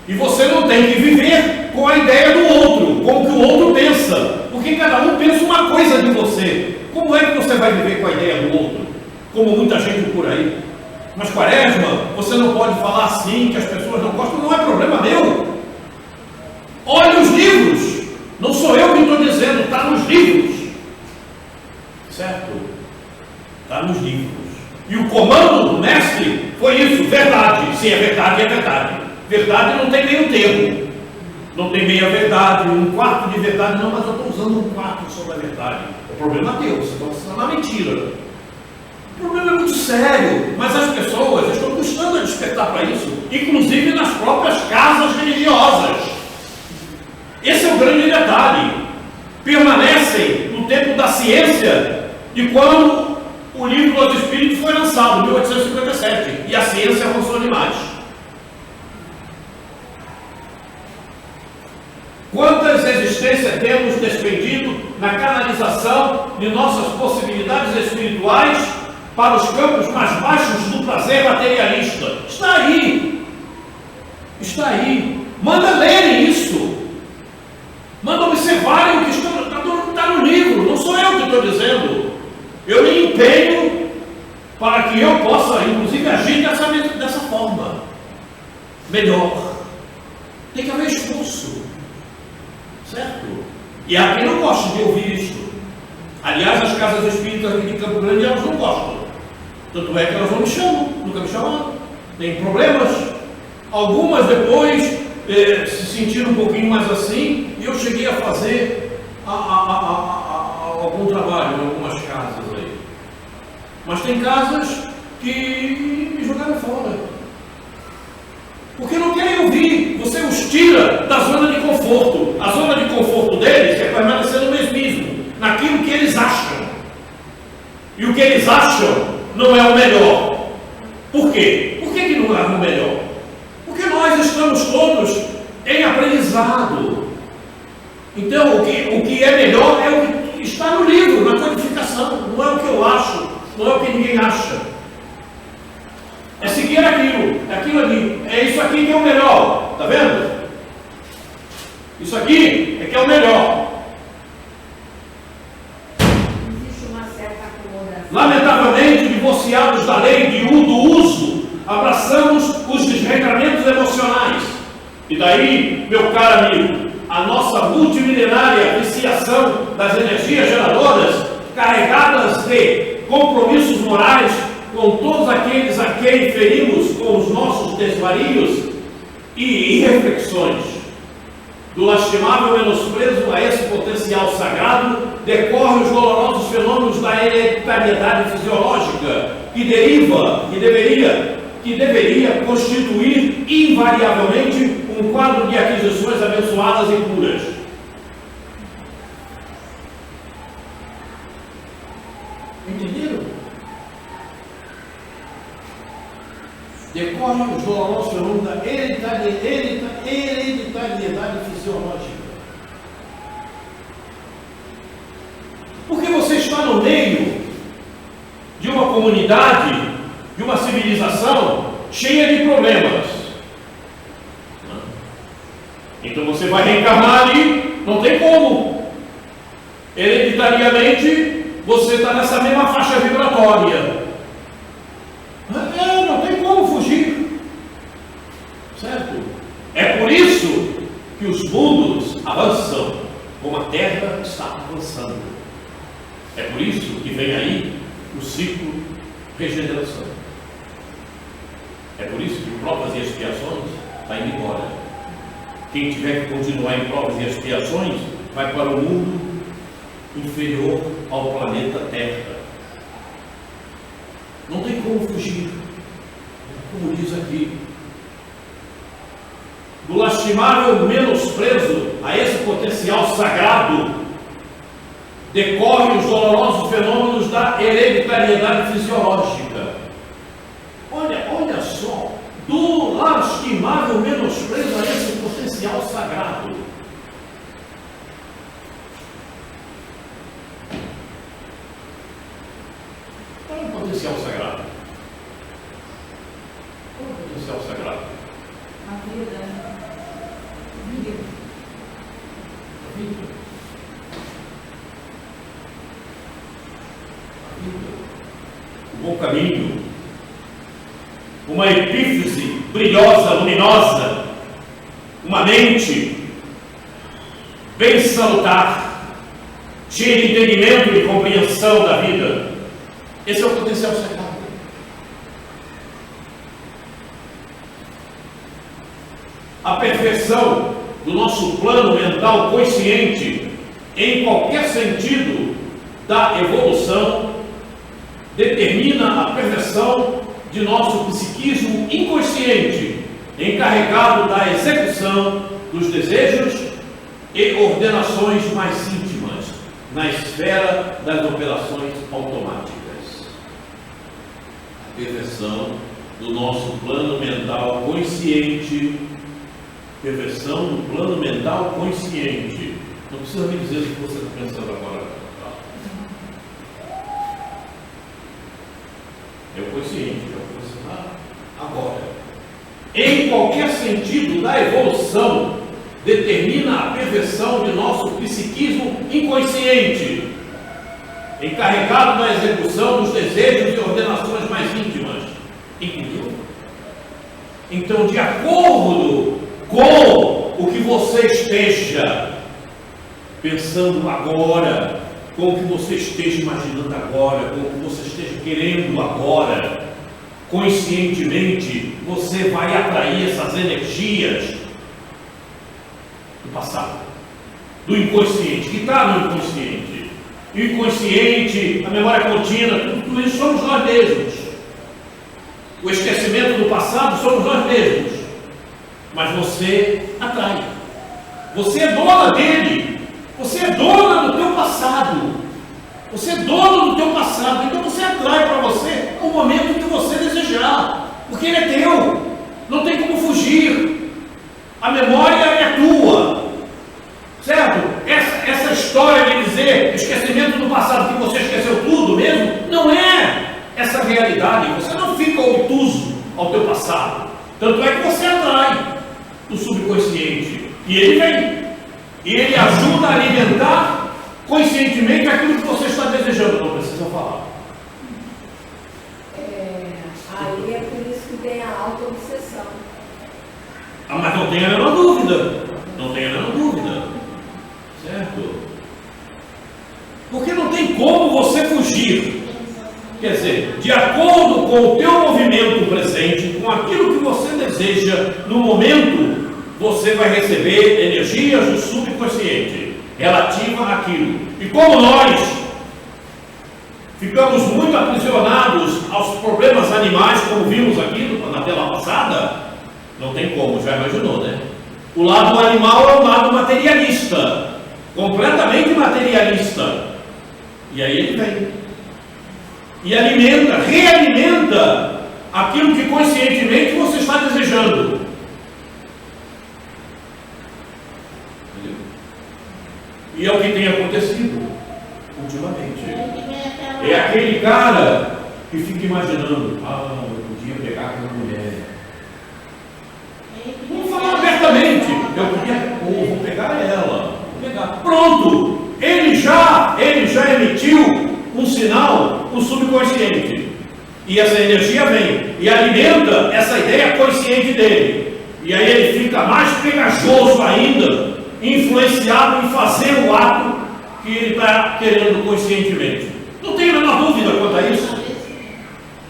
e você não tem que viver com a ideia do outro, com o que o outro pensa, porque cada um pensa uma coisa de você. Como é que você vai viver com a ideia do outro? Como muita gente por aí. Mas Quaresma, você não pode falar assim, que as pessoas não gostam, não é problema meu. Olhe os livros, não sou eu que estou dizendo, está nos livros, certo? Está nos livros. E o comando do mestre foi isso: verdade. Se é verdade, é verdade. Verdade não tem meio termo, não tem meia verdade, um quarto de verdade. Não, mas eu estou usando um quarto sobre a verdade. O problema é teu, você está usando a mentira. O problema é muito sério, mas as pessoas estão custando a despertar para isso, inclusive nas próprias casas religiosas. Esse é o grande detalhe. Permanecem no tempo da ciência de quando o livro dos Espíritos foi lançado, em 1857, e a ciência avançou demais. Quantas existências temos despendido na canalização de nossas possibilidades espirituais para os campos mais baixos do prazer materialista? Está aí. Está aí. Manda lerem isso. Manda observarem o que está no livro. Não sou eu que estou dizendo. Eu me empenho para que eu possa, inclusive, agir dessa melhor. Tem que haver esforço, certo? E aqui não gosto de ouvir isso. Aliás, as casas espíritas aqui de Campo Grande, elas não gostam. Tanto é que elas não me chamam, nunca me chamaram. Tem problemas. Algumas depois se sentiram um pouquinho mais assim, e eu cheguei a fazer algum trabalho em algumas casas aí. Mas tem casas que me jogaram fora. Porque não querem ouvir. Você os tira da zona de conforto. A zona de conforto deles é permanecer no mesmismo, naquilo que eles acham. E o que eles acham não é o melhor. Por quê? Por que não é o melhor? Porque nós estamos todos em aprendizado. Então, o que é melhor é o que está no livro, na codificação. Não é o que eu acho, não é o que ninguém acha. É seguir aquilo ali. É isso aqui que é o melhor. Está vendo? Isso aqui é que é o melhor. Existe uma certa acomodação. Lamentavelmente, divorciados da lei do uso, abraçamos os desregramentos emocionais. E daí, meu caro amigo, a nossa multimilenária viciação das energias geradoras, carregadas de compromissos morais com todos aqueles a quem ferimos com os nossos desvarios e irreflexões. Do lastimável menosprezo a esse potencial sagrado decorrem os dolorosos fenômenos da hereditariedade fisiológica que deriva, que deveria constituir invariavelmente um quadro de aquisições abençoadas e puras. Entenderam? Decorrem os dolorosos fenômenos da hereditariedade fisiológica. Porque você está no meio de uma comunidade, de uma civilização cheia de problemas. Então você vai reencarnar ali, não tem como. Hereditariamente, você está nessa mesma faixa vibratória. Não tem como fugir. Certo? É por isso que os mundos avançam, como a Terra está avançando. É por isso que vem aí o ciclo regeneração. É por isso que provas e expiações está indo embora. Quem tiver que continuar em provas e expiações vai para o mundo inferior ao planeta Terra. Não tem como fugir, como diz aqui. Do lastimável menosprezo a esse potencial sagrado decorrem os dolorosos fenômenos da hereditariedade fisiológica. Olha só, do lastimável menosprezo a esse potencial sagrado. Qual é o potencial sagrado? Qual é o potencial sagrado? A vida. A vida. O bom caminho, uma epífise brilhosa, luminosa, uma mente bem salutar, cheia de entendimento e compreensão da vida. Esse é o potencial sagrado. A perfeição do nosso plano mental consciente, em qualquer sentido da evolução, determina a perfeição de nosso psiquismo inconsciente, encarregado da execução dos desejos e ordenações mais íntimas, na esfera das operações automáticas. A perfeição do nosso plano mental consciente, perfeição do plano mental consciente. Não precisa me dizer o que você está pensando agora. É o consciente, é o que você está agora. Em qualquer sentido da evolução, determina a perfeição de nosso psiquismo inconsciente, encarregado da execução dos desejos e ordenações mais íntimas. Entendeu? Então, de acordo com o que você esteja pensando agora, com o que você esteja imaginando agora, com o que você esteja querendo agora, conscientemente, você vai atrair essas energias do passado, do inconsciente, que está no inconsciente. E o inconsciente, a memória contínua, tudo isso somos nós mesmos. O esquecimento do passado somos nós mesmos. Mas você atrai. Você é dona dele. Você é dona do teu passado. Você é dono do teu passado. Então você atrai para você o momento que você desejar. Porque ele é teu. Não tem como fugir. A memória é tua. Certo? Essa história de dizer esquecimento do passado, que você esqueceu tudo mesmo, não é essa realidade. Você não fica obtuso ao teu passado. Tanto é que você atrai o subconsciente. E ele vem. E ele ajuda a alimentar conscientemente aquilo que você está desejando. Não precisa falar. Aí é por isso que tem a auto-obsessão. Mas não tenha a menor dúvida. Não tenha a menor dúvida. Certo? Porque não tem como você fugir. Quer dizer, de acordo com o teu movimento presente, com aquilo que você deseja no momento, você vai receber energias do subconsciente relativa àquilo. E como nós ficamos muito aprisionados aos problemas animais, como vimos aqui na tela passada, não tem como, já imaginou, né? O lado animal é o lado materialista, completamente materialista. E aí ele vem e alimenta, realimenta aquilo que conscientemente você está desejando. Entendeu? E é o que tem acontecido ultimamente. É aquele cara que fica imaginando: eu podia pegar aquela mulher. Vamos falar abertamente: eu podia, vou pegar ela. Vou pegar. Pronto! Ele já emitiu um sinal no subconsciente. E essa energia vem e alimenta essa ideia consciente dele. E aí ele fica mais pegajoso ainda, influenciado em fazer o ato que ele está querendo conscientemente. Não tenho a menor dúvida quanto a isso.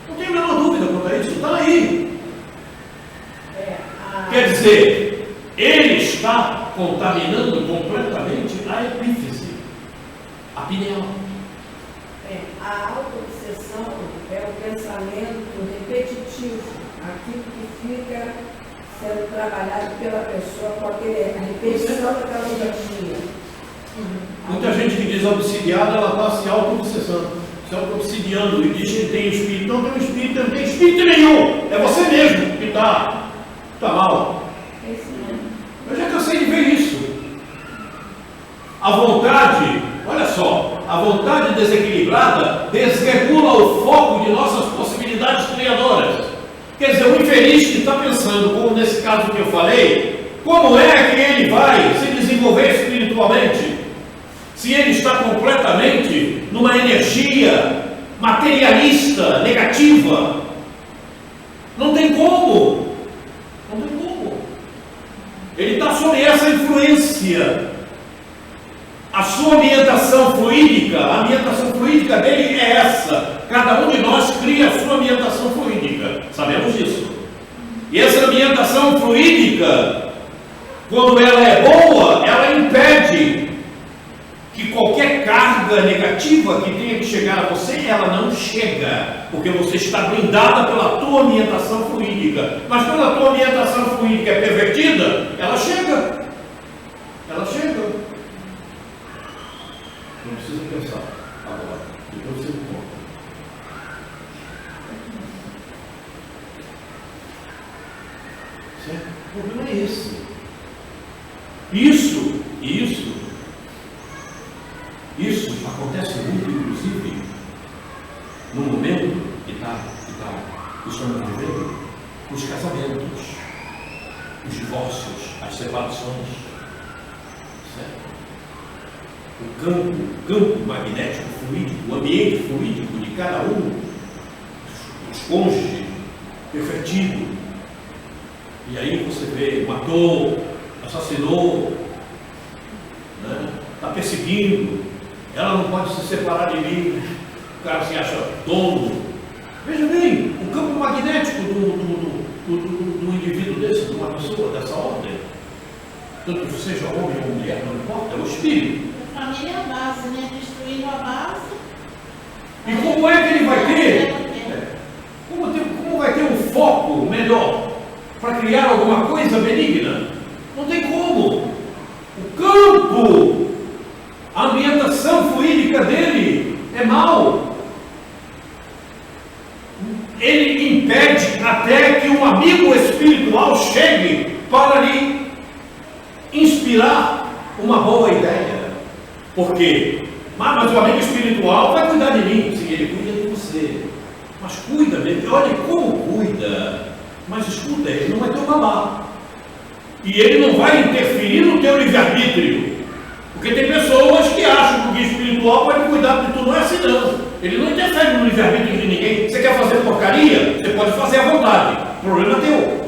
Não tenho a menor dúvida quanto a isso. Está aí. Quer dizer, ele está contaminando completamente a epífise, a pineal. A auto-obsessão é o pensamento repetitivo, aquilo que fica sendo trabalhado pela pessoa com a repetição daquela energia. Muita gente que diz obsidiada, ela está se auto-obsessando, se auto-obsidiando e diz que tem espírito. Não tem espírito, não tem espírito nenhum. É você mesmo que está mal. É isso mesmo. Eu já cansei de ver isso. A vontade, olha só, a vontade desequilibrada desregula o foco de nossas possibilidades criadoras. Quer dizer, o infeliz que está pensando, como nesse caso que eu falei, como é que ele vai se desenvolver espiritualmente, se ele está completamente numa energia materialista, negativa? Não tem como. Não tem como. Ele está sob essa influência. A sua ambientação fluídica, a ambientação fluídica dele é essa. Cada um de nós cria a sua ambientação fluídica. Sabemos disso. E essa ambientação fluídica, quando ela é boa, ela impede que qualquer carga negativa que tenha que chegar a você, ela não chega. Porque você está blindada pela tua ambientação fluídica. Mas quando a tua ambientação fluídica é pervertida, ela chega. Ela chega. Não precisa pensar agora, depois você me conta. Certo? O problema é esse. Isso acontece muito, inclusive, no momento que estamos vivendo, os casamentos, os divórcios, as separações. Certo? O campo magnético fluídico, o ambiente fluídico de cada um, os cônjuges, pervertido. E aí você vê, matou, assassinou, está perseguindo, ela não pode se separar de mim, o cara se acha dono. Veja bem, o campo magnético do indivíduo desse, de uma pessoa dessa ordem, tanto que seja homem ou mulher, não importa, é o espírito. A família é a base, né? Destruindo a base. E como é que ele vai ter? Como vai ter um foco melhor para criar alguma coisa benigna? Não tem como. O campo, a ambientação fluídica dele é mau. Ele impede até que um amigo espiritual chegue para lhe inspirar uma boa ideia. Por quê? Mas o amigo espiritual vai cuidar de mim. Sim, ele cuida de você. Mas cuida dele. Olha como cuida. Mas escuta, ele não vai ter um babá. E ele não vai interferir no teu livre-arbítrio. Porque tem pessoas que acham que o guia espiritual pode cuidar de tudo. Não é assim não. Ele não interfere no livre-arbítrio de ninguém. Você quer fazer porcaria? Você pode fazer à vontade. O problema é teu.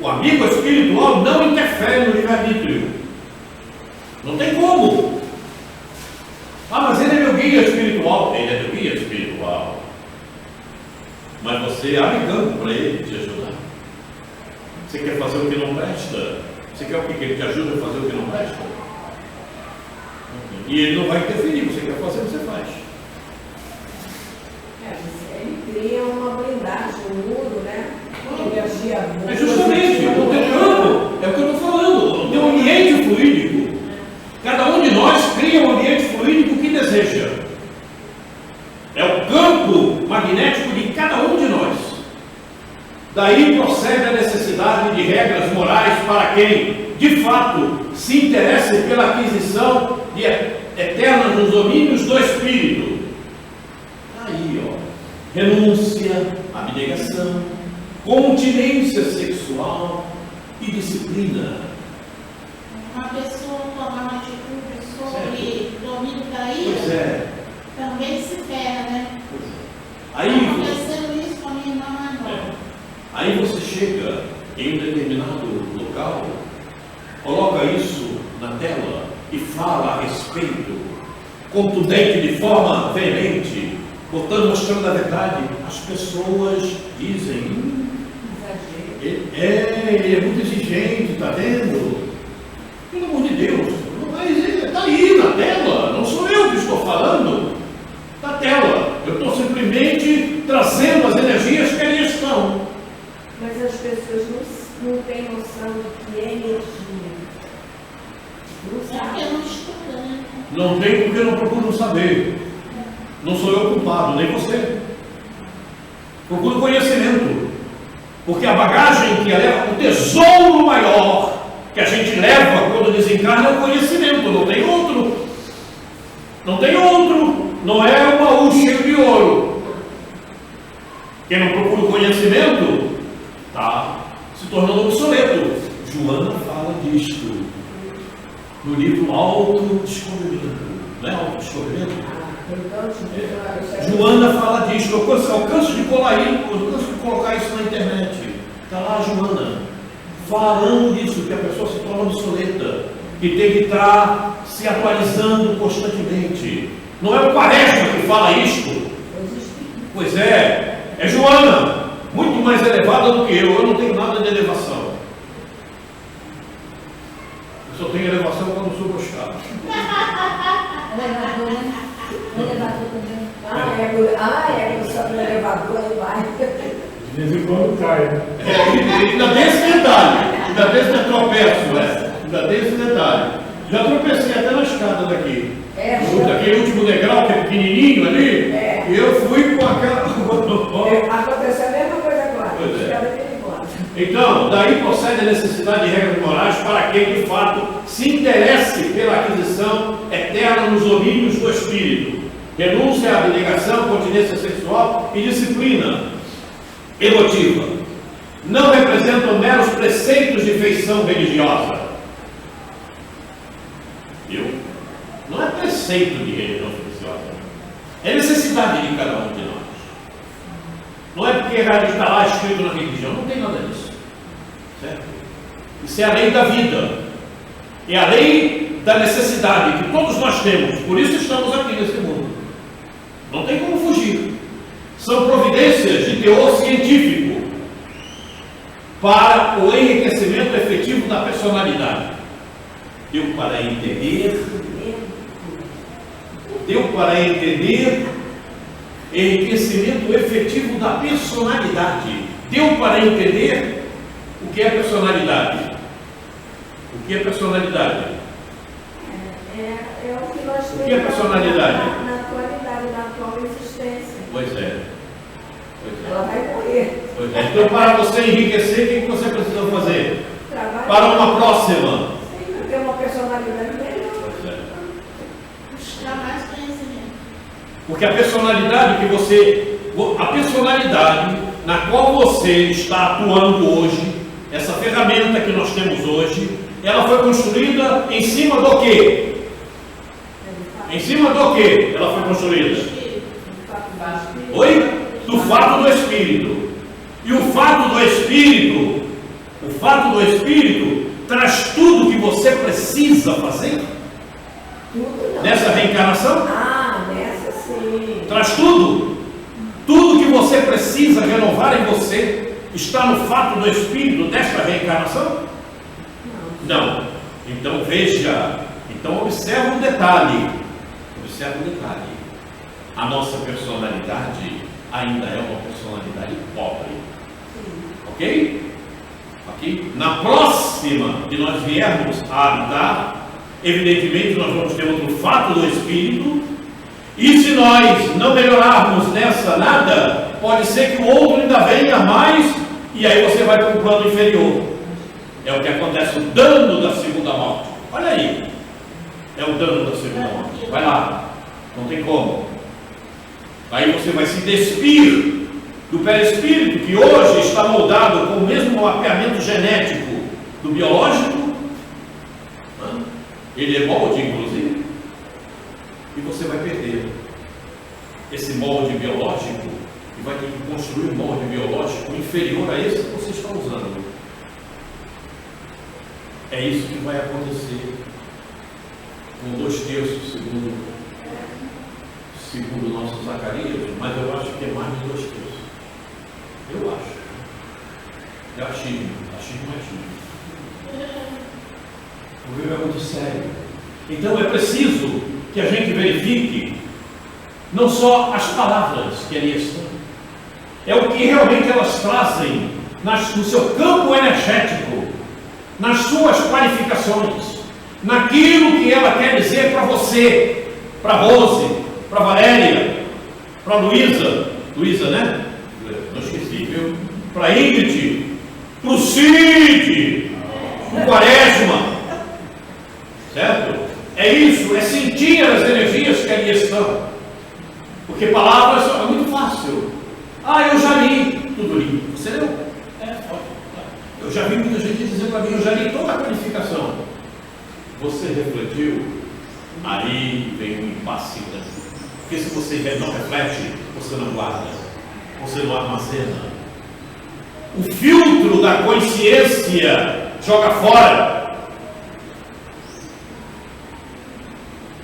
O amigo espiritual não interfere no livre-arbítrio. Não tem como. Ah, mas ele é meu guia espiritual. Ele é meu guia espiritual. Mas você abre campo para ele te ajudar. Você quer fazer o que não presta? Você quer o que ele te ajude a fazer o que não presta? E ele não vai interferir. Você quer fazer, você faz. Ele cria uma blindagem, um muro, né? Energia boa. É justamente, o teu campo, é o que eu estou falando, o teu ambiente fluídico. Cada um de nós cria um ambiente fluídico que deseja. É o campo magnético de cada um de nós. Daí procede a necessidade de regras morais para quem, de fato, se interesse pela aquisição de eterna nos domínios do Espírito. Aí, ó, renúncia, abnegação, continência sexual e disciplina. Uma pessoa tomar uma atitude sobre domínio da ira, Pois é. também se ferra, né? Aí, Acontecendo isso com a minha irmã mais nova. aí você chega em um determinado local, coloca isso na tela e fala a respeito, contundente, de forma veemente, mostrando a verdade. As pessoas dizem, ele é muito exigente, está vendo? Pelo amor de Deus, mas ele está aí na tela, não sou eu que estou falando, na tela. Eu estou simplesmente trazendo as energias que ali estão. Mas as pessoas não têm noção do que é energia. Não É sabem. porque não estuda, né? Não tem porque não procuram saber. Não sou eu culpado, nem você. Procura conhecimento. Porque a bagagem que leva, o tesouro maior que a gente leva quando desencarna é o conhecimento, não tem outro. Não tem outro. Não é um baú cheio de ouro. Quem não procura o conhecimento está se tornando obsoleto. Joana fala disto no livro Autodescobrimento. Não é Autodescobrimento? Joana fala disso. Eu canso de colocar isso na internet. Está lá a Joana falando disso, que a pessoa se torna obsoleta e tem que estar se atualizando constantemente. Não é o Quaresma que fala isto. Pois é Joana, muito mais elevada do que eu não tenho nada de elevação. Eu só tenho elevação quando sou buscado. Elevador, né? Elevador também. É só no elevador, aí vai. De vez em quando cai, né? Ainda tem esse detalhe. Ainda tem esse tropeço, ainda tem esse detalhe. Já tropecei até na escada daqui. Daquele último degrau que é pequenininho ali. E eu fui com aquela. Aconteceu a mesma coisa agora. Pois é. Escada perigosa. Então, daí procede a necessidade de regras morais para quem, de fato, se interesse pela aquisição eterna nos domínios do espírito. Renúncia, abnegação, continência sexual e disciplina emotiva. Não representam meros preceitos de feição religiosa. Viu? Não é preceito de religião religiosa. É necessidade de cada um de nós. Não é porque está lá escrito na religião, não tem nada disso. Certo? Isso é a lei da vida. É a lei da necessidade que todos nós temos. Por isso estamos aqui nesse mundo. Não tem como fugir. São providências de teor científico para o enriquecimento efetivo da personalidade. Deu para entender enriquecimento efetivo da personalidade. Deu para entender o que é personalidade. O que é personalidade? É o que nós temos O que é personalidade? na atualidade, na atual existência. Pois é. Ela vai morrer. Pois é. Então, para você enriquecer, o que você precisa fazer? Trabalhar. Para uma próxima. Sim, ter uma personalidade melhor. Pois é. Buscar mais conhecimento. Porque a personalidade na qual você está atuando hoje, essa ferramenta que nós temos hoje, ela foi construída em cima do quê? Em cima do quê ela foi construída? Oi? Do fato do Espírito. E o fato do Espírito traz tudo que você precisa fazer Tudo não. nessa reencarnação. Ah, nessa sim. Traz tudo. Tudo que você precisa renovar em você está no fato do Espírito desta reencarnação? Não. Então veja, observa um detalhe. A nossa personalidade ainda é uma personalidade pobre. Ok? Aqui, na próxima que nós viermos a habitar, evidentemente nós vamos ter outro fato do Espírito, e se nós não melhorarmos nessa nada, pode ser que o outro ainda venha mais, e aí você vai para um plano inferior. É o que acontece, o dano da segunda morte. Olha aí, é o dano da segunda morte. Vai lá, não tem como. Aí você vai se despir do perispírito, que hoje está moldado com o mesmo mapeamento genético do biológico. Ele é molde, inclusive. E você vai perder esse molde biológico e vai ter que construir um molde biológico inferior a esse que você está usando. É isso que vai acontecer com 2/3, segundo o nosso Zacarias, mas eu acho que é mais de 2/3. Eu acho. É achismo é achismo. O problema é muito sério. Então é preciso que a gente verifique não só as palavras que ali estão, é o que realmente elas trazem no seu campo energético, nas suas qualificações, naquilo que ela quer dizer para você, para Rose, para Valéria, para Luísa, né? Não esqueci, viu? Para Ingrid, para o Cid, para o Quaresma, certo? É isso, é sentir as energias que ali estão. Porque palavras é muito fácil. Eu já li, tudo li. Você leu? Eu já vi muita gente dizer para mim, eu já li toda a qualificação. Você refletiu? Aí vem um impasse. Porque se você não reflete, você não guarda, você não armazena. O filtro da consciência joga fora.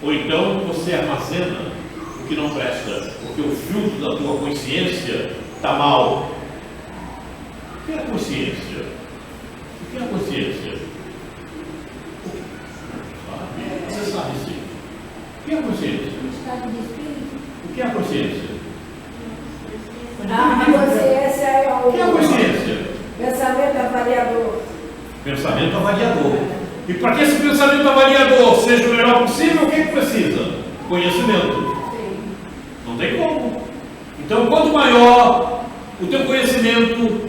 Ou então você armazena o que não presta, porque o filtro da tua consciência está mal. O que é consciência? O que é consciência? Você sabe sim. O que é consciência? Estado de espírito. O que é consciência? A consciência é O que é consciência? Pensamento avaliador. Pensamento avaliador. E para que esse pensamento avaliador seja o melhor possível, o que precisa? Conhecimento. Sim. Não tem como. Então, quanto maior o teu conhecimento,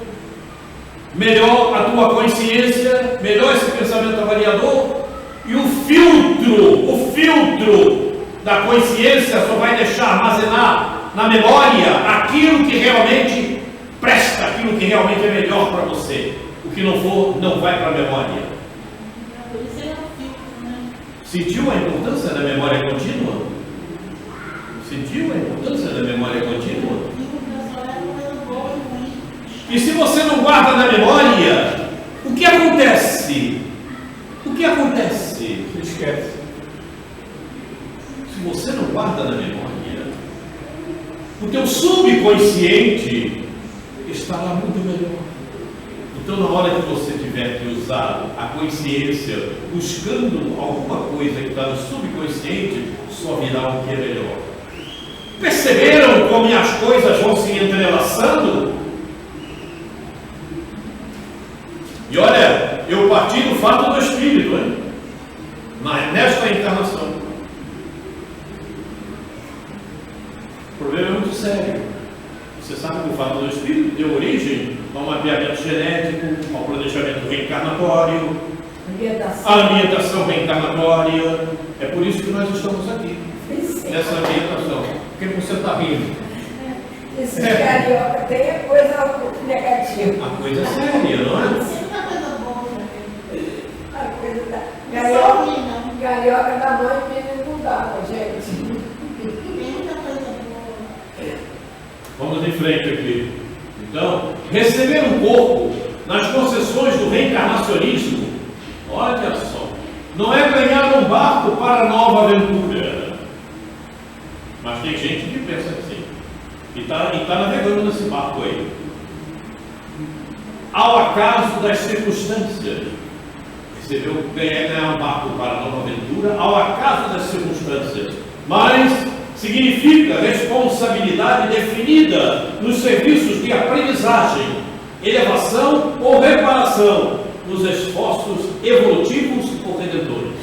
melhor a tua consciência, melhor esse pensamento avaliador, e o filtro da consciência só vai deixar armazenar na memória aquilo que realmente presta, aquilo que realmente é melhor para você. O que não for, não vai para a memória. Por isso é um filtro, né? Sentiu a importância da memória contínua? Sentiu a importância da memória contínua? E o pessoal é uma coisa boa e ruim. E se você não guarda na memória, o que acontece? O que acontece? Você esquece. Se você não guarda na memória, o teu subconsciente estará muito melhor. Então, na hora que você tiver que usar a consciência, buscando alguma coisa que está no subconsciente, só virá o que é melhor. Perceberam como as coisas vão se entrelaçando? E olha, eu parti do fato do Espírito, hein? Nesta encarnação. O problema é muito sério. Você sabe que o fato do Espírito deu origem a um mapeamento genético, ao planejamento reencarnatório, à ambientação reencarnatória. É por isso que nós estamos aqui, nessa ambientação. Por que você está rindo? Esse carioca tem a coisa negativa. A coisa é séria, não é? Sempre uma coisa boa, né? A coisa da Não. carioca da mãe que não dá, gente. Tem muita coisa boa. Vamos em frente aqui. Então, receber um corpo nas concessões do reencarnacionismo, olha só, não é ganhar um barco para nova aventura. Mas tem gente que pensa assim, e está navegando nesse barco aí. Ao acaso das circunstâncias, ganhar um barco para nova aventura, ao acaso das circunstâncias, mas significa responsabilidade definida nos serviços de aprendizagem, elevação ou reparação, nos esforços evolutivos ou redentores.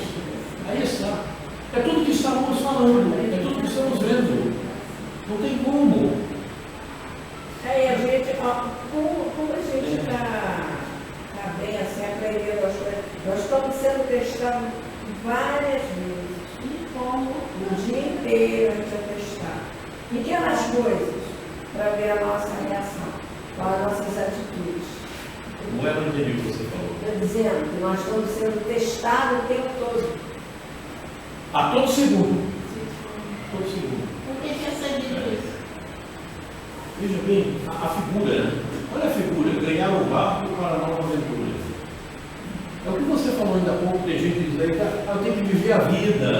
Aí está. É tudo que estamos falando, é tudo que estamos vendo. Não tem como. Aí a gente, ó, como a gente está bem assim, aprendendo as coisas, nós estamos sendo testados várias vezes. E como? O dia inteiro a gente é testado. Pequenas coisas para ver a nossa reação, para as nossas atitudes. Não é o que você falou. Estou dizendo que nós estamos sendo testados o tempo todo. A todo segundo. Todo segundo. Por que é seguido isso? Veja bem, a figura, né? Olha a figura, ganhar um barco para a nova aventura. É o que você falou ainda há pouco, tem gente que diz aí, eu tenho que viver a vida.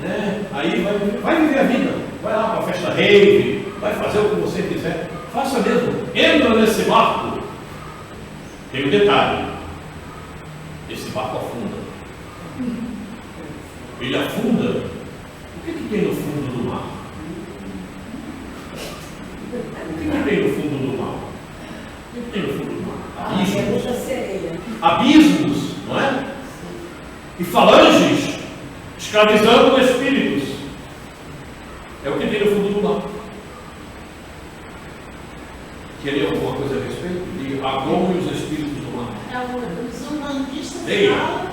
Né? Aí vai viver a vida, vai lá para a festa rave, vai fazer o que você quiser, faça mesmo, entra nesse barco. Tem um detalhe, esse barco afunda. Ele afunda, o que tem no fundo do mar? O que tem no fundo do mar? O que tem no fundo do mar? Abismos. Abismos, não é? E falanges escravizando espíritos. É o que tem no fundo do mar. Queria alguma coisa a respeito? De Agão e os espíritos do mar. Os umbandistas Leia. falam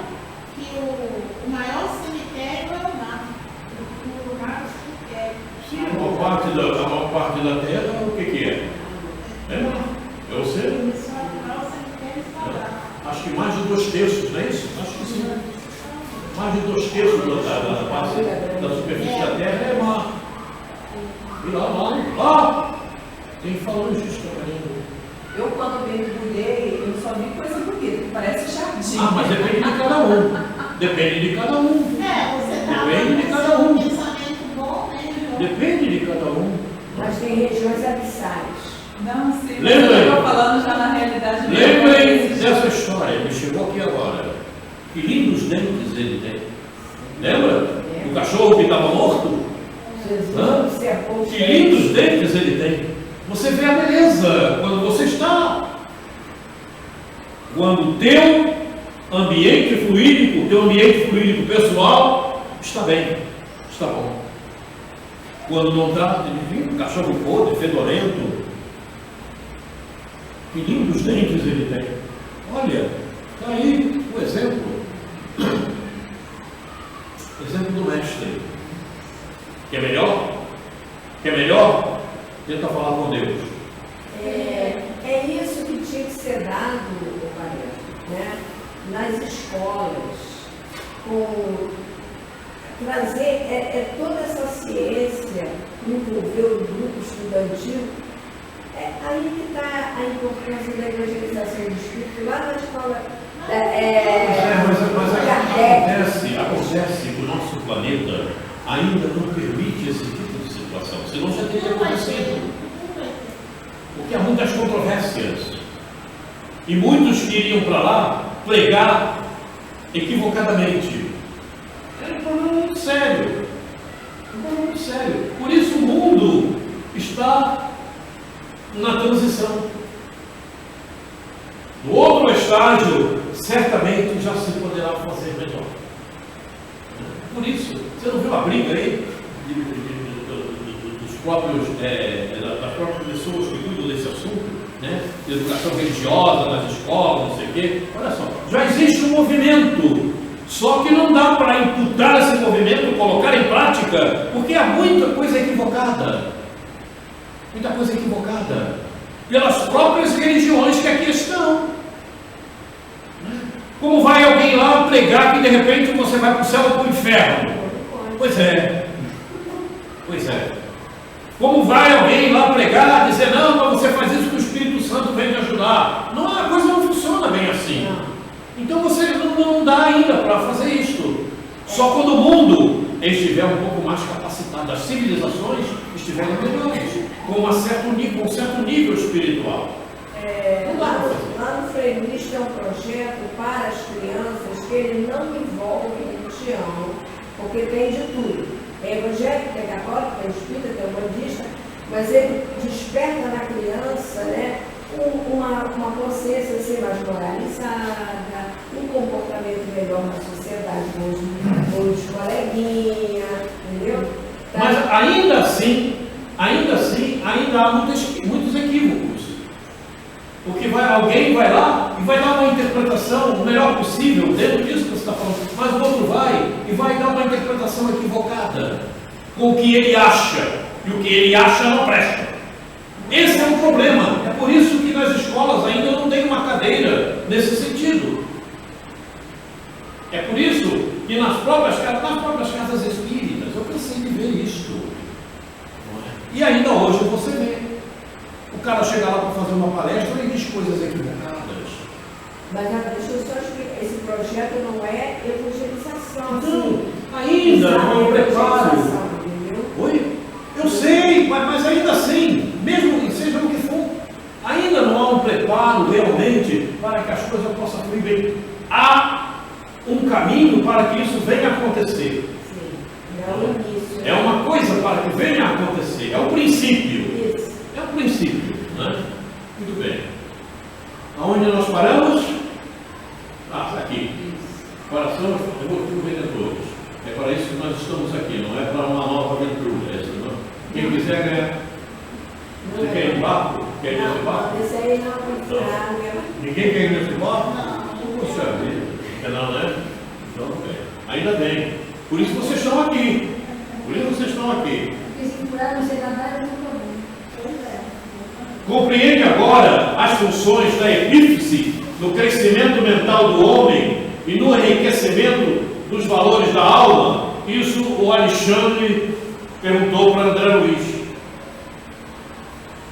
que o maior cemitério é o mar. O lugar do cemitério. Sim, a maior parte da terra, o que é? É mar. É o oceano. O maior cemitério está lá. Acho que mais de 2/3, não é isso? Acho que sim. Mais de 2/3 da parte da superfície da terra é mar. E lá, tem falanges trabalhando. Eu, quando mergulhei, eu só vi coisa bonita, que parece jardim. Ah, mas depende de cada um. Depende de cada um. Você está Depende de cada um. pensamento bom, né? Depende de cada um. Mas tem regiões abissais. Não, sim, Lembra mas aí? eu estou falando já na realidade. Lembrem dessa história, me chegou aqui agora. Que lindos dentes ele tem. Lembra? O cachorro que estava morto? Jesus cercou os Que lindos dentes ele tem. Você vê a beleza quando você está. Quando o teu ambiente fluídico pessoal está bem, está bom. Quando não está, um cachorro podre, fedorento. Que lindos dentes ele tem. Olha, está aí o exemplo. Exemplo do mestre. Quer melhor? Quer melhor? Tenta falar com Deus. É isso que tinha que ser dado, né? Nas escolas, trazer toda essa ciência, envolver o grupo estudantil. Aí que está a importância da evangelização do espírito lá na escola Mas acontece que o nosso planeta ainda não permite esse tipo de situação, senão já teria acontecido. Porque há muitas controvérsias. E muitos que iriam para lá pregar equivocadamente. É um problema muito sério. Um problema muito sério. Por isso o mundo está na transição. No outro estágio, certamente já se poderá fazer melhor. Por isso, você não viu a briga aí das próprias pessoas que cuidam desse assunto, né? De educação religiosa nas escolas, não sei o quê. Olha só, já existe um movimento, só que não dá para imputar esse movimento, colocar em prática, porque há muita coisa equivocada. Muita coisa equivocada. Pelas próprias religiões que aqui estão. Como vai alguém lá pregar que de repente você vai para o céu ou para o inferno? Pois é. Pois é. Como vai alguém lá pregar, dizer, não, mas você faz isso que o Espírito Santo vem te ajudar? Não, a coisa não funciona bem assim. Então você não dá ainda para fazer isto. Só quando o mundo estiver um pouco mais capacitado, as civilizações estiverem melhores, com um certo nível espiritual. Lá no Frei Luís tem um projeto para as crianças que ele não envolve religião, porque tem de tudo. É evangélico, tem católico, tem espírita, tem umbandista, mas ele desperta na criança, né, uma consciência assim, mais moralizada, um comportamento melhor na sociedade com os coleguinhas, entendeu? Tá? Mas ainda assim, ainda há muitos equívocos. Porque alguém vai lá e vai dar uma interpretação o melhor possível, dentro disso que você está falando, mas o outro vai e vai dar uma interpretação equivocada com o que ele acha, e o que ele acha não presta. Esse é o problema. É por isso que nas escolas ainda não tem uma cadeira nesse sentido. É por isso que nas próprias casas espíritas, eu cansei de ver isto. E ainda hoje você vê. O cara chega lá para fazer uma palestra e diz coisas equivocadas. Mas deixa eu só explicar, esse projeto não é evangelização. Não, ainda não é um preparo. Oi? Eu sei, mas ainda assim, mesmo que seja o que for, ainda não há um preparo realmente para que as coisas possam fluir bem. Há um caminho para que isso venha a acontecer. Sim, é o início. É uma coisa para que venha a acontecer, é o princípio. Isso. É o princípio, né? Muito bem. Aonde nós paramos? Está aqui. Coração dos vendedores. É para isso que nós estamos aqui, não é para uma nova aventura. Não? Quem quiser ganhar. Você quer ir no barco? Quer ir nesse barco? Não, esse aí não pode furar, né? Ninguém quer ir nesse barco? Não. Poxa vida. Não, né? Então, bem. Ainda bem. Por isso vocês estão aqui. Por isso vocês estão aqui. Porque se furar, não sei nadar, eu não estou bem. Compreende agora as funções da epífise no crescimento mental do homem e no enriquecimento dos valores da alma? Isso o Alexandre perguntou para André Luiz.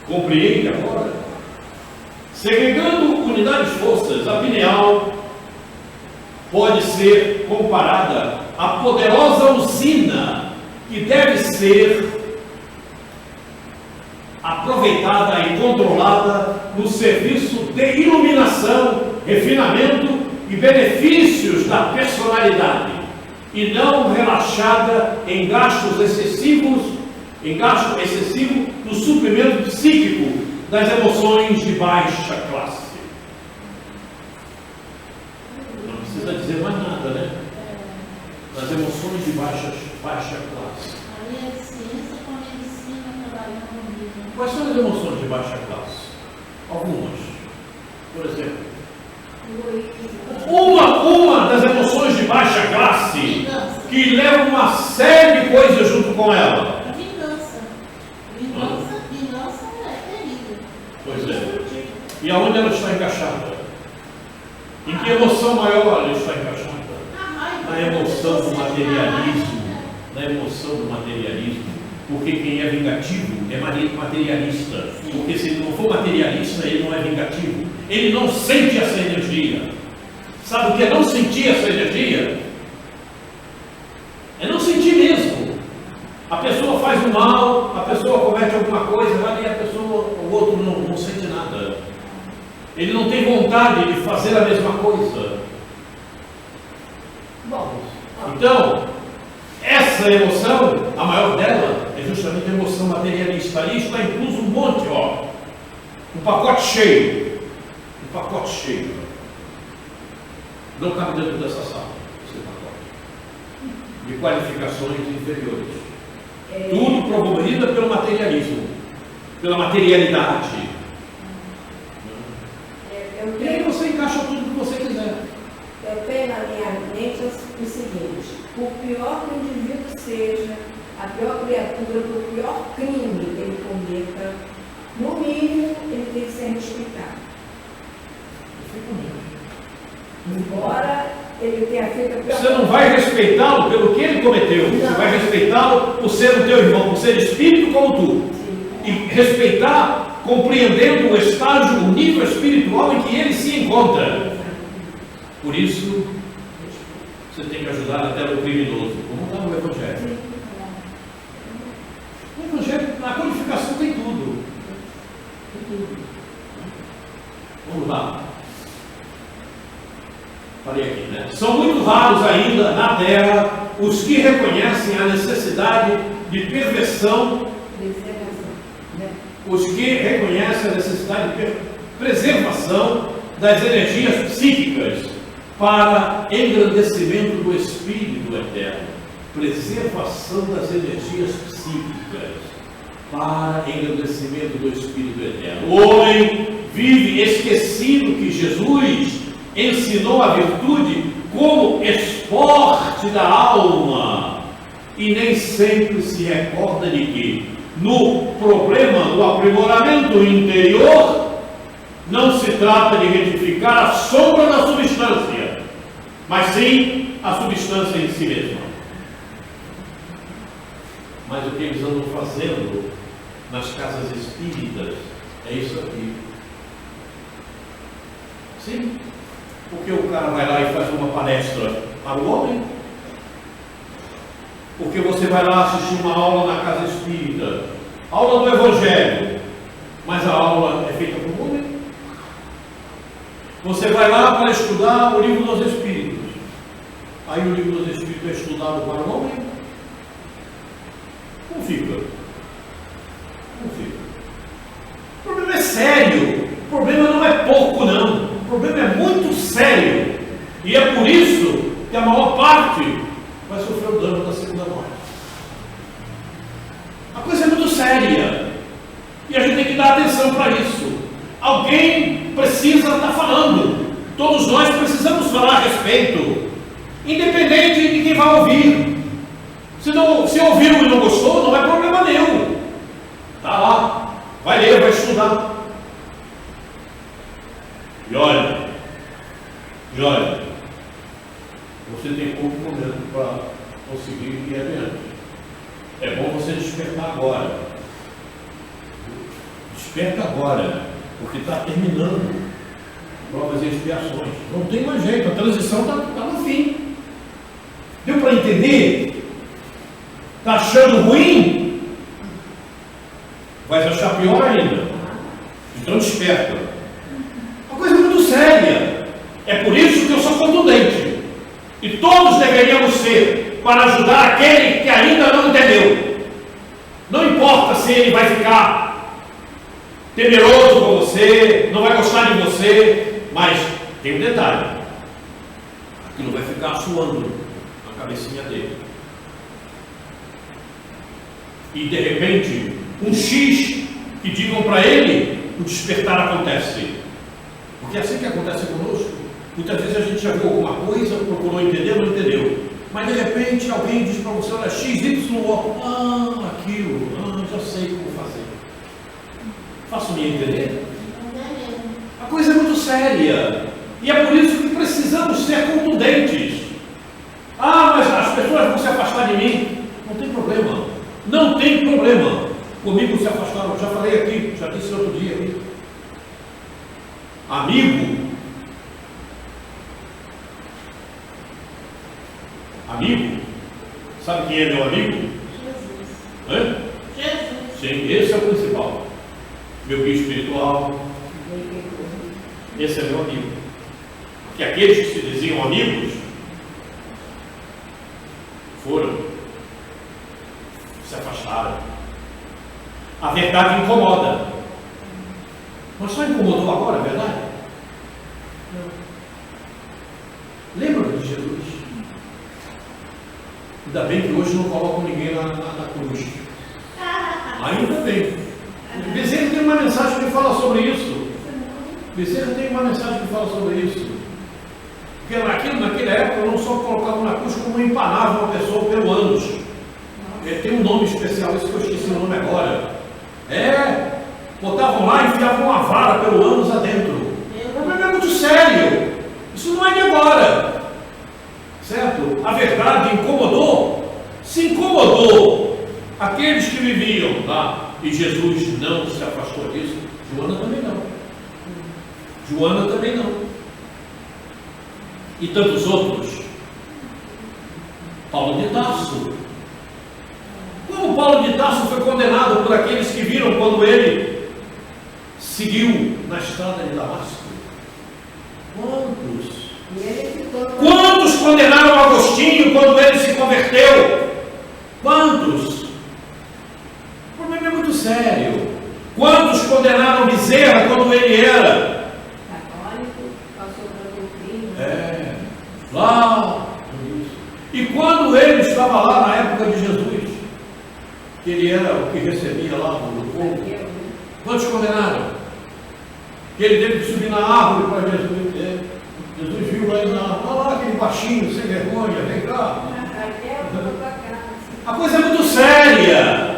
Compreende agora? Segregando unidades forças, a pineal pode ser comparada à poderosa usina que deve ser aproveitada e controlada no serviço de iluminação, refinamento e benefícios da personalidade, e não relaxada em gastos excessivos, em gasto excessivo no suprimento psíquico das emoções de baixa classe. Não precisa dizer mais nada, né? Das emoções de baixa classe. Aí é ciência com a medicina trabalhando comigo. Quais são as emoções de baixa classe? Algumas. Por exemplo, uma das emoções de baixa classe Vingança. que leva uma série de coisas junto com ela. A vingança. Vingança é terrível. Pois é. E aonde ela está encaixada? Em que emoção maior ela está encaixada? A raiva. Na emoção do materialismo. Na emoção do materialismo. Porque quem é vingativo é materialista. Porque se ele não for materialista, ele não é vingativo. Ele não sente essa energia. Sabe o que é não sentir essa energia? É não sentir mesmo. A pessoa faz o mal, a pessoa comete alguma coisa, e a pessoa, o outro não sente nada. Ele não tem vontade de fazer a mesma coisa. Bom, Então, essa emoção, a maior dela, é justamente a emoção materialista. Ali está incluso um monte, ó. Um pacote cheio. Um pacote cheio. Não cabe dentro dessa sala, esse pacote. De qualificações inferiores. Tudo promovido pelo materialismo. Pela materialidade. E aí você encaixa tudo que você quiser. Eu tenho na minha mente o seguinte: por pior que o indivíduo seja, a pior criatura, por pior crime que ele cometa, no mínimo ele tem que ser respeitado. Embora ele tenha feito a pior Você não vai respeitá-lo pelo que ele cometeu. Você vai respeitá-lo por ser o teu irmão, por ser espírito como tu. E respeitar compreendendo o estágio, o nível espiritual em que ele se encontra. Por isso, você tem que ajudar até o criminoso, como está no Evangelho. No Evangelho, na codificação tem tudo. Tem tudo. Vamos lá. Falei aqui, né? São muito raros ainda na Terra os que reconhecem a necessidade de perversão, os que reconhecem a necessidade de preservação das energias psíquicas para engrandecimento do Espírito Eterno. Preservação das energias psíquicas para engrandecimento do Espírito Eterno. O homem vive esquecido que Jesus ensinou a virtude como esporte da alma e nem sempre se recorda de que no problema do aprimoramento interior não se trata de retificar a sombra da substância, mas sim a substância em si mesma. Mas o que eles andam fazendo nas casas espíritas é isso aqui. Sim, porque o cara vai lá e faz uma palestra para o homem, porque você vai lá assistir uma aula na casa espírita, aula do Evangelho, mas a aula é feita para o homem. Você vai lá para estudar o livro dos Espíritos, aí o livro dos Espíritos é estudado para o homem. Como fica? Como fica? O problema é sério, o problema não é pouco não, o problema é muito sério, e é por isso que a maior parte vai sofrer o dano da segunda morte. A coisa é muito séria, e a gente tem que dar atenção para isso. Alguém precisa estar falando, todos nós precisamos falar a respeito, independente de quem vai ouvir. Se ouviu e não gostou, não é problema meu. Está lá, vai ler, vai estudar. E olha, você tem pouco momento para conseguir ir adiante. É bom você despertar agora. Desperta agora, porque está terminando provas e expiações. Não tem mais jeito, a transição está no fim. Deu para entender? Está achando ruim? Vai achar pior ainda. Então desperta. Uma coisa muito séria. É por isso que eu sou contundente. E todos deveríamos ser, para ajudar aquele que ainda não entendeu. Não importa se ele vai ficar temeroso com você, não vai gostar de você, mas tem um detalhe. Aquilo vai ficar suando na cabecinha dele. E de repente, um X que digam para ele, o despertar acontece. Porque é assim que acontece conosco. Muitas vezes a gente já viu alguma coisa, procurou entender, não entendeu. Mas de repente alguém diz para você, olha, X, Y, O, aquilo, já sei como fazer. Faço-me entender? A coisa é muito séria. E é por isso que precisamos ser contundentes. Mas as pessoas vão se afastar de mim. Não tem problema. Não tem problema. Comigo se afastaram, já falei aqui, já disse outro dia aqui. Amigo Sabe quem é meu amigo? Jesus. Hã? Jesus. Sim, esse é o principal. Meu guia espiritual. Esse é meu amigo. Porque aqueles que se diziam amigos se afastaram. A verdade incomoda. Mas só incomodou agora, é verdade? Lembra de Jesus? Ainda bem que hoje não colocam ninguém na cruz. Ainda bem. Bezerra tem uma mensagem que fala sobre isso. Bezerra tem uma mensagem que fala sobre isso. Porque naquela época não só colocavam na cruz, como empanavam uma pessoa pelo ânus. Tem um nome especial, isso que eu esqueci o nome agora. Botavam lá e enfiavam uma vara pelo ânus adentro. O problema é muito sério. Isso não é de agora. Certo? A verdade incomodou. Se incomodou aqueles que viviam lá, e Jesus não se afastou disso, Joana também não. Joana também não. E tantos outros. Paulo de Tarso. Como Paulo de Tarso foi condenado por aqueles que viram quando ele seguiu na estrada de Damasco? Quantos condenaram Agostinho quando ele se converteu? Quantos? O problema é muito sério. Quantos condenaram Bezerra quando ele era católico, passou para doutrina? Lá. E quando ele estava lá na época de Jesus, que ele era o que recebia lá do povo, quantos condenaram? Que ele teve que subir na árvore para Jesus. Jesus viu lá na árvore, olha lá aquele baixinho, sem vergonha, vem cá. A coisa é muito séria,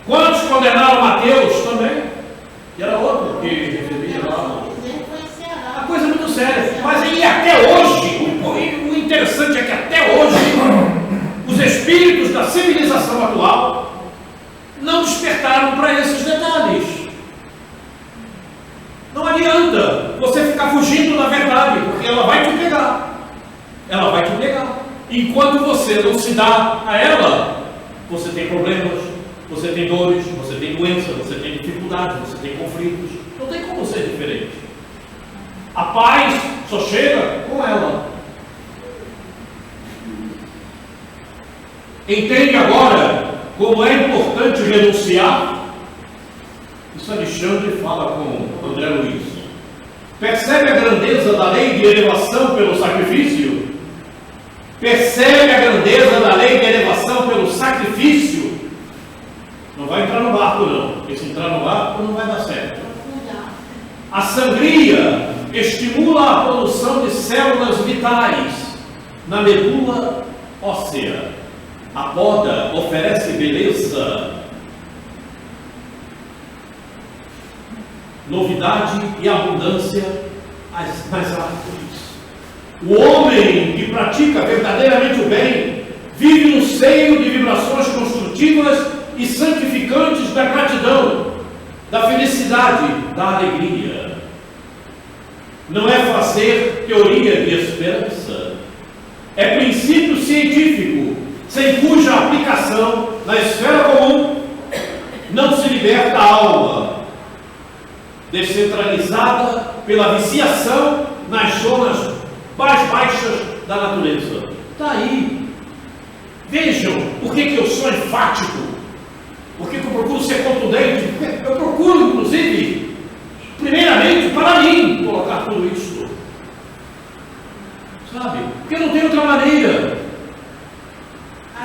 Quantos condenaram Mateus também? Que era outro que recebia lá. A coisa é muito séria. Mas aí até hoje, o interessante é que até hoje, os espíritos da civilização atual não despertaram para esses detalhes. Não adianta você ficar fugindo da verdade, porque ela vai te pegar. Enquanto você não se dá a ela, você tem problemas, você tem dores, você tem doença, você tem dificuldades, você tem conflitos. Não tem como ser diferente. A paz só chega com ela. Entende agora como é importante renunciar? Isso Alexandre fala com André Luiz. Percebe a grandeza da lei de elevação pelo sacrifício? Percebe a grandeza da lei de elevação pelo sacrifício? Não vai entrar no barco não, porque se entrar no barco não vai dar certo. A sangria estimula a produção de células vitais na medula óssea. A poda oferece beleza, novidade e abundância nas árvores. O homem que pratica verdadeiramente o bem vive no seio de vibrações construtivas e santificantes da gratidão, da felicidade, da alegria. Não é fazer teoria de esperança, é princípio científico, sem cuja aplicação na esfera comum não se liberta a alma, descentralizada pela viciação nas zonas mais baixas da natureza. Está aí. Vejam por que eu sou enfático, por que eu procuro ser contundente, porque eu procuro, inclusive, primeiramente, para mim, colocar tudo isso. Sabe? Porque não tem outra maneira.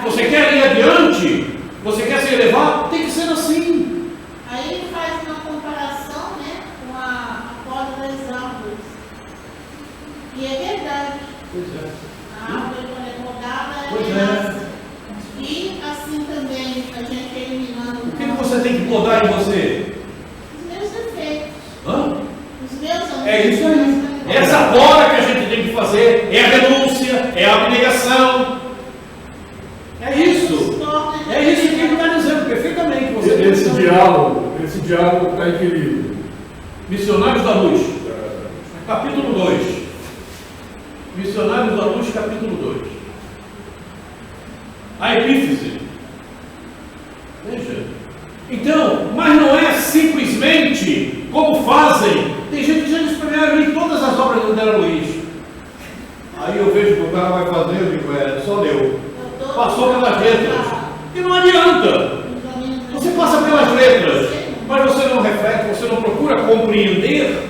Você quer ir adiante, você quer se elevar, tem que ser assim. Aí ele faz uma comparação, né, com a poda das árvores. E é verdade. Pois é. A árvore, quando é podada, Pois ela é. nasce. E assim também, a gente eliminando O que você tem que podar em você? os meus defeitos, Hã? os meus amores. É isso aí. Essa poda que a gente tem que fazer é a renúncia, é a abnegação. É isso. É isso que ele está dizendo perfeitamente. Você tem Esse diálogo está em que livro? Missionários da Luz, capítulo 2. Missionários da Luz, capítulo 2. a epífise. Veja. Então, mas não é simplesmente como fazem. Tem gente dizendo isso para mim, eu li todas as obras do André Luiz. Aí eu vejo que o cara vai fazer, eu digo, só deu. Passou pelas letras. E não adianta. Você passa pelas letras, mas você não reflete, você não procura compreender.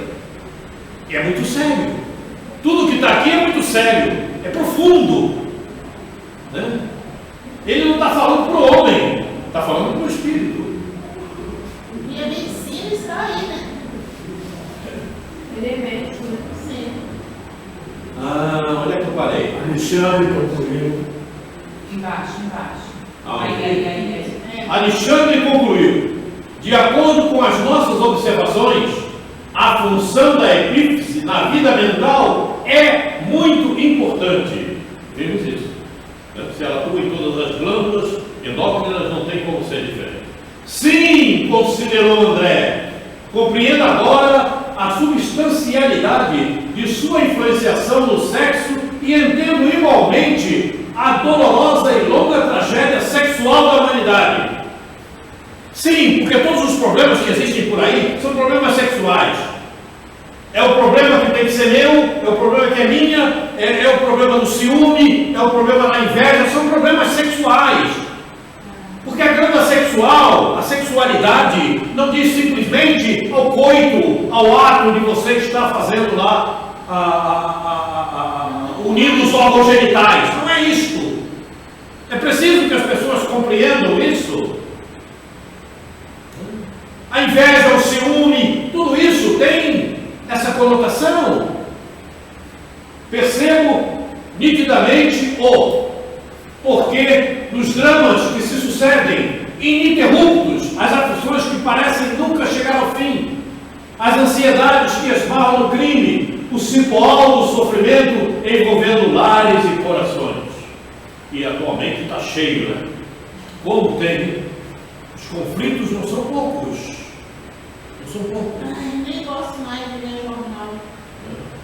E é muito sério. Tudo que está aqui é muito sério, é profundo. Né? Ele não está falando para o homem, está falando para o Espírito. E a medicina está aí, né? Elementos, né? Sim. Ah, onde é que eu parei? Alexandre concluiu. Embaixo. Ah, Aí. Alexandre concluiu: de acordo com as nossas observações, a função da epífise na vida mental é muito importante. Vimos isso. Se ela atua em todas as glândulas endócrinas, não tem como ser diferente. Sim, considerou André, compreenda agora a substancialidade de sua influenciação no sexo e entendo igualmente a dolorosa e longa tragédia sexual da humanidade. Sim, porque todos os problemas que existem por aí são problemas sexuais. É o problema que tem que ser meu, é o problema que é minha, é o problema do ciúme, é o problema da inveja, são problemas sexuais. Porque a grama sexual, a sexualidade, não diz simplesmente ao coito, ao ato de você estar fazendo lá, unindo os órgãos genitais. Não é isto. É preciso que as pessoas compreendam isso. A inveja, o ciúme, tudo isso tem essa conotação. Percebo nitidamente o porquê nos dramas que se sucedem, ininterruptos, as aflições que parecem nunca chegar ao fim, as ansiedades que esbarram no crime, o simbolismo do sofrimento envolvendo lares e corações. E atualmente está cheio, né? Como tem, os conflitos não são poucos. Não são poucos. Ai, nem gosto mais de ler jornal.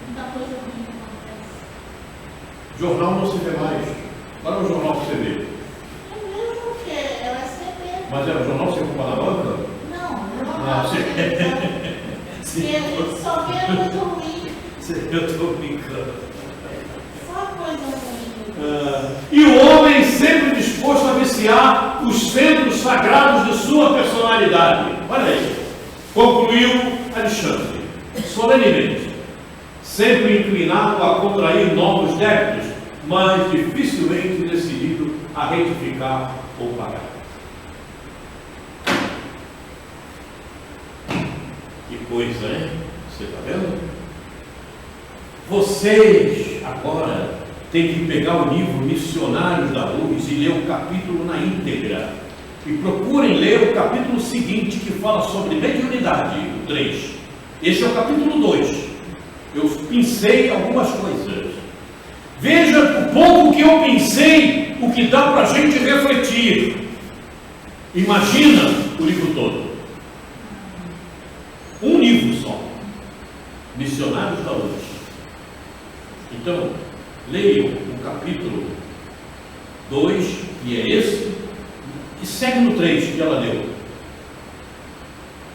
Muita coisa ruim acontece. Jornal não se vê mais. Qual é o jornal que você vê? Eu vejo porque é o SBT. Mas é o jornal que você compra na banca? Não, sim. Porque a gente só vê coisa ruim. Eu estou brincando. Só coisa ruim. E o homem sempre disposto a viciar os centros sagrados de sua personalidade. Olha aí. Concluiu Alexandre, solenemente, sempre inclinado a contrair novos débitos, mas dificilmente decidido a retificar ou pagar. Que coisa, hein? Você está vendo? Vocês agora têm que pegar o livro Missionários da Luz e ler o capítulo na íntegra. E procurem ler o capítulo seguinte, que fala sobre mediunidade, o 3. Este é o capítulo 2. Eu pincei algumas coisas. Veja o pouco que eu pincei, o que dá para a gente refletir. Imagina o livro todo. Um livro só. Missionários da Luz. Então, leiam o capítulo 2, que é esse, e segue no 3 que ela deu.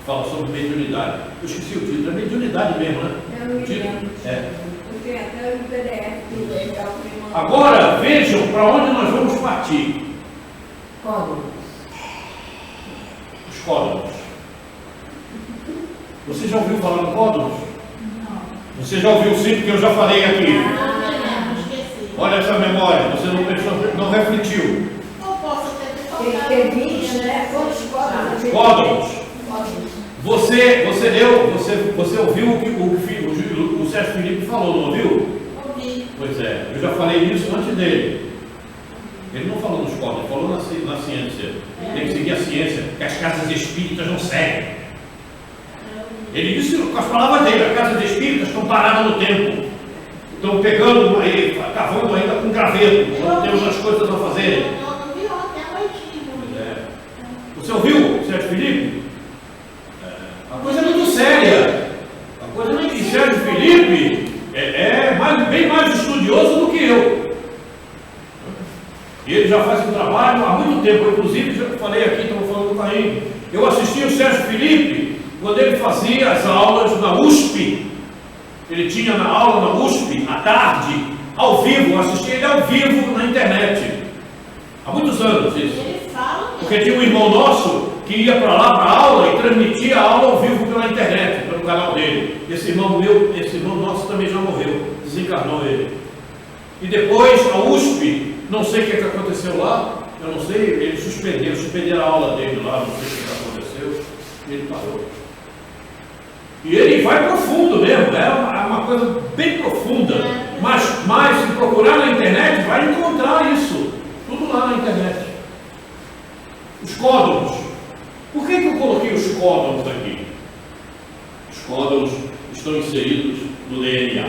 Fala sobre mediunidade. Eu esqueci o título, é mediunidade mesmo, né? Eu não me Título? lembro. É. Porque até o PDF do legal que me mandou. Agora vejam para onde nós vamos partir. Código. Os códigos. Você já ouviu falar no códigos? Não. Você já ouviu sim, porque eu já falei aqui. Não me lembro, esqueci. Olha essa memória, você não refletiu. Eu posso até ter Tem que faltado. ter 20, né? Quantos códigos a gente Códigos. tem? Códigos. Você ouviu o que o Sérgio Felipe falou, não ouviu? Ouvi. Pois é, eu já falei isso antes dele. Ele não falou nos códigos, falou na ciência. Tem que seguir a ciência, que as casas espíritas não seguem. Ele disse com as palavras dele, as casas espíritas estão paradas no tempo. Estão pegando aí, cavando ainda com graveto, não temos as coisas a fazer. Eu vi ontem à noitinha. Você ouviu, Sérgio Felipe? A coisa é muito séria. A coisa é muito... E Sérgio Felipe bem mais estudioso do que eu. E ele já faz um trabalho há muito tempo. Eu, inclusive, já falei aqui, estamos falando do Caim. Eu assisti o Sérgio Felipe quando ele fazia as aulas na USP. Ele tinha na aula na USP, à tarde, ao vivo. Eu assisti ele ao vivo na internet. Há muitos anos isso. Ele fala Porque tinha um irmão nosso que ia para lá para a aula e transmitia a aula ao vivo pela internet, pelo canal dele. Esse irmão nosso também já morreu, desencarnou ele. E depois a USP, não sei o que aconteceu lá, eu não sei, ele suspenderam a aula dele lá, não sei o que aconteceu, e ele parou. E ele vai profundo mesmo, é uma coisa bem profunda, mas se procurar na internet vai encontrar isso, tudo lá na internet. Os códons. Por que eu coloquei os códons aqui? Os códons estão inseridos no DNA.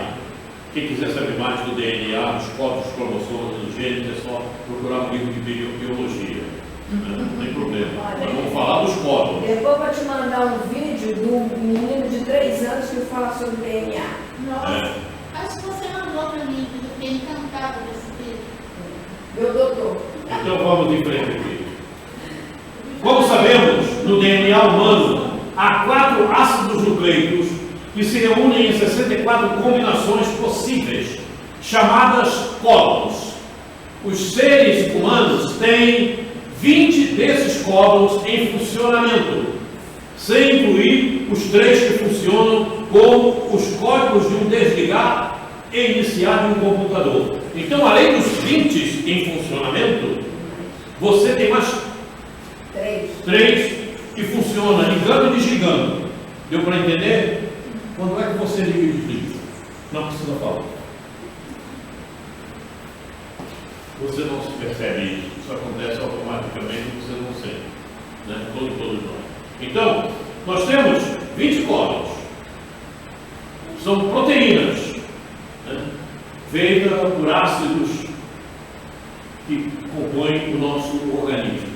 Quem quiser saber mais do DNA, dos códons, dos cromossomos, dos genes, é só procurar um livro de biologia. Não tem problema. Mas vamos falar dos códons. Depois vou te mandar um vídeo do menino de 3 anos que fala sobre DNA. Nossa, acho que você mandou para mim, porque eu fiquei encantada desse vídeo. Meu doutor. Então vamos em frente aqui. Como sabemos, no DNA humano há 4 ácidos nucleicos que se reúnem em 64 combinações possíveis, chamadas códons. Os seres humanos têm 20 desses códons em funcionamento, sem incluir os 3 que funcionam como os códigos de um desligar e iniciar de um computador. Então, além dos 20 em funcionamento, você tem mais 3 que funcionam ligando e desligando. Deu para entender? Quando é que você liga e desliga? Não precisa falar. Você não se percebe isso. Isso acontece automaticamente, você não sente. Né? Todos nós. Então, nós temos 20 códons. São proteínas, né? Feitas por ácidos que compõem o nosso organismo.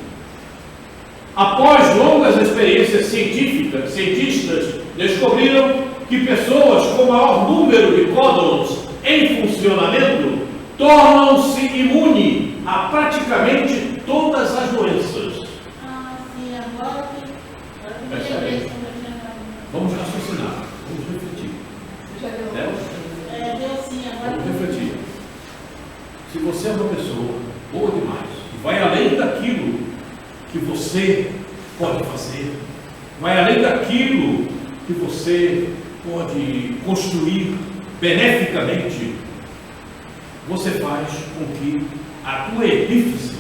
Após longas experiências científicas, cientistas descobriram que pessoas com maior número de códons em funcionamento tornam-se imunes a praticamente todas as doenças. Ah, sim, agora que Percebe? Vamos raciocinar, vamos refletir. Já deu. deu sim, agora Vamos refletir. Se você é uma pessoa boa demais, vai além daquilo que você pode fazer, vai além daquilo que você pode construir beneficamente, você faz com que a tua epífise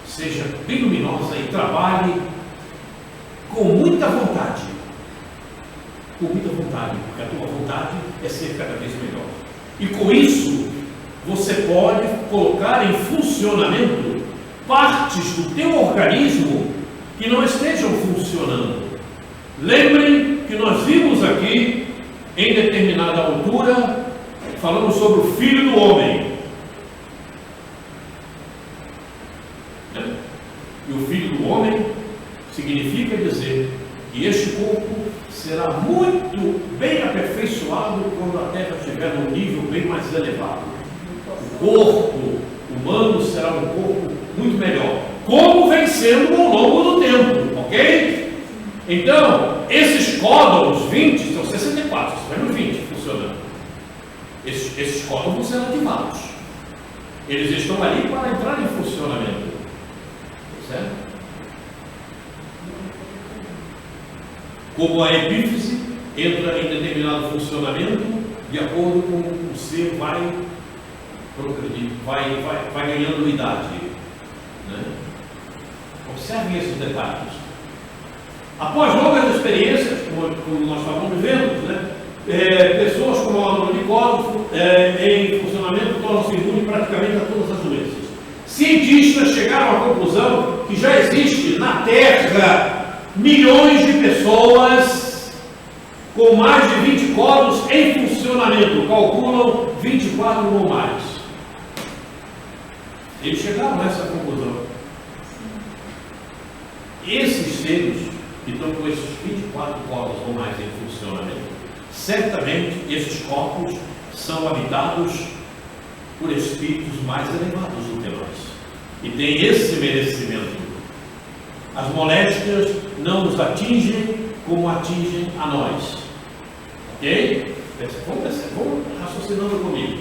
seja bem luminosa e trabalhe com muita vontade. Com muita vontade, porque a tua vontade é ser cada vez melhor. E com isso, você pode colocar em funcionamento partes do teu organismo que não estejam funcionando. Lembrem que nós vimos aqui, em determinada altura, falamos sobre o Filho do Homem. E o Filho do Homem significa dizer que este corpo será muito bem aperfeiçoado quando a Terra estiver num nível bem mais elevado. O corpo humano será um corpo muito melhor, como vem sendo ao longo do tempo, ok? Então, esses códons 20, são 64, você vai no 20 funcionando. Esses códons vão ser ativados. Eles estão ali para entrar em funcionamento. Certo? Como a epífise entra em determinado funcionamento, de acordo com o ser vai progredir, vai ganhando idade. Né? Observem esses detalhes. Após longas experiências, como nós estávamos vivendo, né? Pessoas com maior número de códons em funcionamento tornam-se imunes praticamente a todas as doenças. Cientistas chegaram à conclusão que já existe na Terra milhões de pessoas com mais de 20 códons em funcionamento, calculam 24 ou mais. Eles chegaram nessa conclusão. Esses seres que estão com esses 24 corpos ou mais em funcionamento, certamente esses corpos são habitados por espíritos mais elevados do que nós. e tem esse merecimento. As moléstias não nos atingem como atingem a nós. Ok? Vamos raciocinando comigo.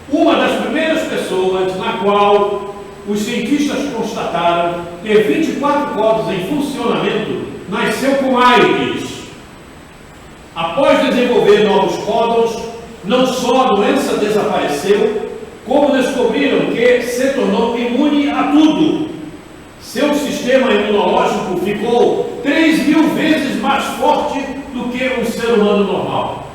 Uma das primeiras pessoas na qual os cientistas constataram ter 24 códigos em funcionamento nasceu com AIDS. Após desenvolver novos códigos, não só a doença desapareceu, como descobriram que se tornou imune a tudo. Seu sistema imunológico ficou 3.000 vezes mais forte do que um ser humano normal.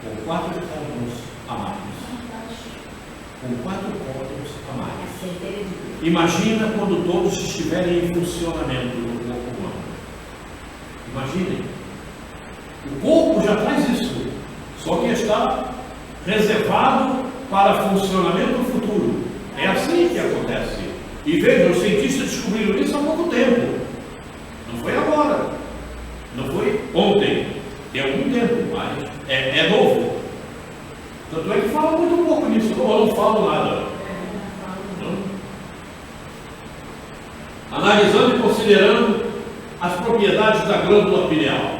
Com 4 códigos a mais. Com 4 códigos a mais. Imagina quando todos estiverem em funcionamento no corpo humano. Imaginem. O corpo já faz isso, só que está reservado para funcionamento futuro. É assim que acontece. E vejam, os cientistas descobriram isso há pouco tempo. Não foi agora. Não foi ontem. Tem algum tempo, mas é novo. Tanto é que fala muito pouco nisso, ou não falo nada. Não? Analisando e considerando as propriedades da glândula pineal.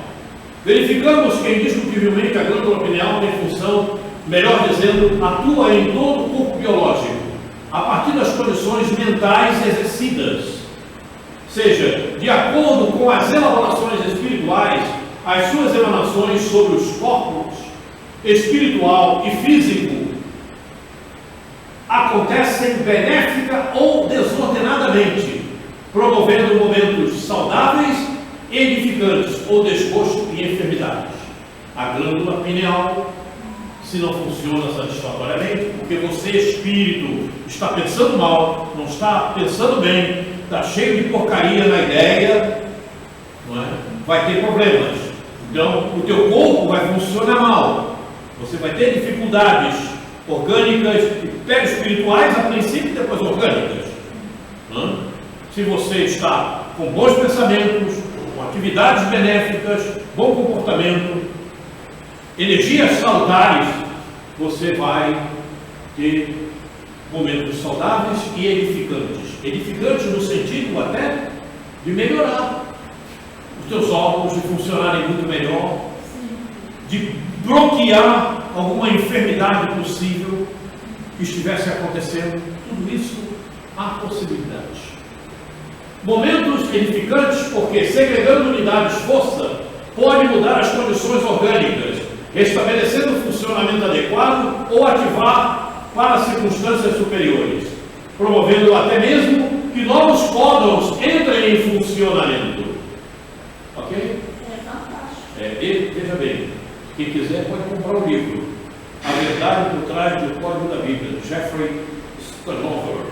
Verificamos que indiscutivelmente a glândula pineal tem função, melhor dizendo, atua em todo o corpo biológico, a partir das condições mentais exercidas. Seja, de acordo com as elaborações espirituais, as suas emanações sobre os corpos espiritual e físico acontecem benéfica ou desordenadamente, promovendo momentos saudáveis, edificantes ou desgosto e enfermidades. A glândula pineal, se não funciona satisfatoriamente, porque você, espírito, está pensando mal, não está pensando bem, está cheio de porcaria na ideia, não é? Vai ter problemas. Então, o teu corpo vai funcionar mal. Você vai ter dificuldades orgânicas e perispirituais a princípio e depois orgânicas. Não é? Se você está com bons pensamentos, com atividades benéficas, bom comportamento, energias salutares, você vai ter momentos saudáveis e edificantes. Edificantes no sentido até de melhorar os teus órgãos, de funcionarem muito melhor, de bloquear alguma enfermidade possível que estivesse acontecendo. Tudo isso há possibilidades. Momentos edificantes, porque segregando unidades força pode mudar as condições orgânicas, estabelecendo um funcionamento adequado ou ativar para circunstâncias superiores, promovendo até mesmo que novos códigos entrem em funcionamento. Ok? É fantástico. E, veja bem, quem quiser pode comprar o livro A Verdade por Trás do Código da Bíblia, Jeffrey Satinover,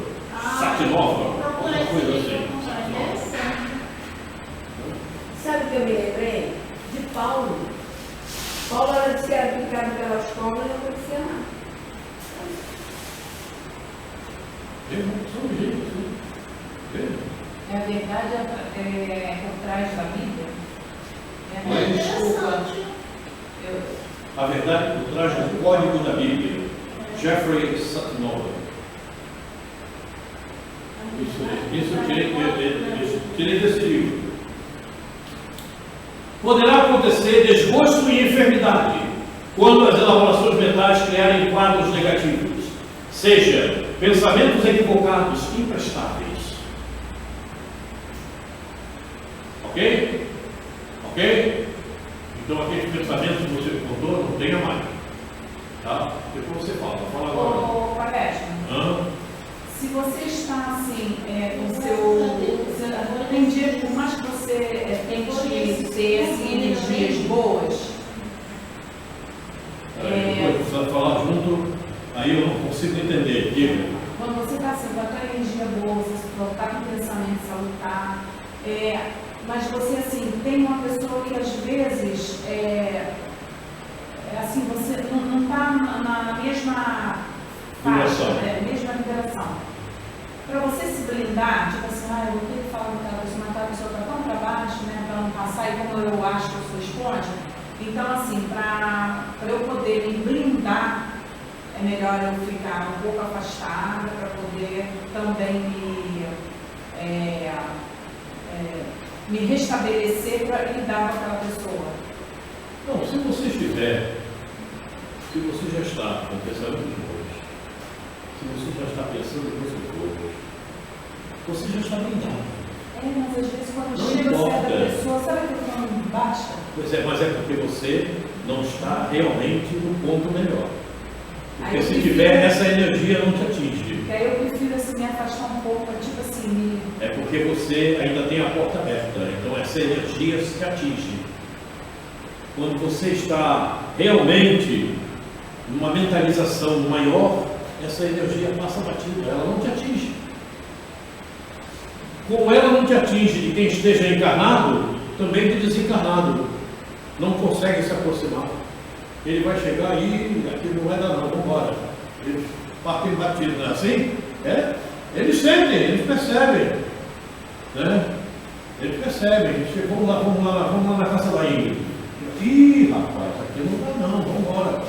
alguma coisa assim. Sabe o que eu me lembrei? De Paulo. Paulo era disse que era picado pela escola e não acontecia nada. É a verdade por trás da Bíblia? É interessante. A Verdade por Trás do Código da Bíblia, Jeffrey Satinover. Isso eu tirei desse livro. Poderá acontecer desgosto e enfermidade quando as elaborações mentais criarem quadros negativos, seja pensamentos equivocados, imprestáveis. Ok? Ok? Então aqueles pensamentos que você contou, não tenha mais. Tá? Depois você fala agora. Ô, Palestra, se você está assim, tem dia, por mais que você tente ter assim, energias boas, Depois precisa falar junto, aí eu não consigo entender. Diga. Quando você está assim, com a tua energia boa, você está com pensamento salutar, mas você assim, tem uma pessoa que às vezes assim, você não está na mesma faixa, mesma vibração. Para você se blindar, tipo assim, eu vou ter que falar com aquela pessoa, mas aquela pessoa está tão para baixo, né, para não passar, e como eu acho que eu sou esponja, então assim, para eu poder me blindar melhor eu ficar um pouco afastada para poder também me restabelecer para lidar com aquela pessoa? Não, se você já está com pensamentos bons, se você já está pensando em coisas boas, você já está blindado. Mas às vezes quando Não chega importa. certa pessoa, sabe que não basta? Pois é, mas é porque você não está realmente no ponto melhor. Porque se tiver, essa energia não te atinge. Porque aí eu prefiro assim, me afastar um pouco, tipo assim, É porque você ainda tem a porta aberta, então essa energia te atinge. Quando você está realmente numa mentalização maior, essa energia passa batida, ela não te atinge. Como ela não te atinge de quem esteja encarnado, também de desencarnado não consegue se aproximar. Ele vai chegar aí, aquilo não vai dar não, vamos embora. Eles partem batido, não é assim? Eles sentem, eles percebem. Né? Eles percebem, eles chegam, vamos lá na casa da Ingrid. Ih, rapaz, aqui não vai não, vamos embora.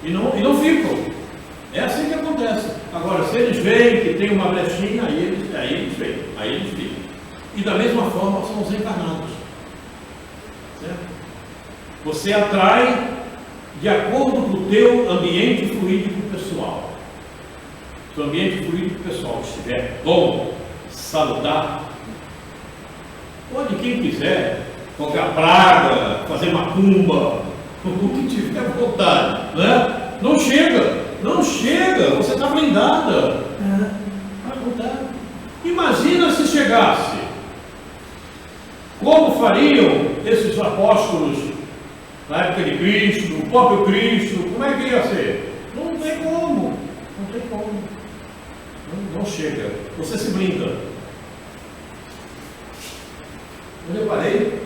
E não ficam. É assim que acontece. Agora, se eles veem que tem uma brechinha, aí eles veem, aí eles ficam. E da mesma forma são os encarnados. Certo? Você atrai de acordo com o teu ambiente fluídico pessoal. Se o ambiente fluídico pessoal estiver bom, salutar, pode quem quiser colocar praga, fazer macumba, o que tiver vontade, né? Não chega, você está blindada. Imagina se chegasse, como fariam esses apóstolos na época de Cristo, o próprio Cristo, como é que ia ser? Não tem como. Não chega, você se blinda. Eu reparei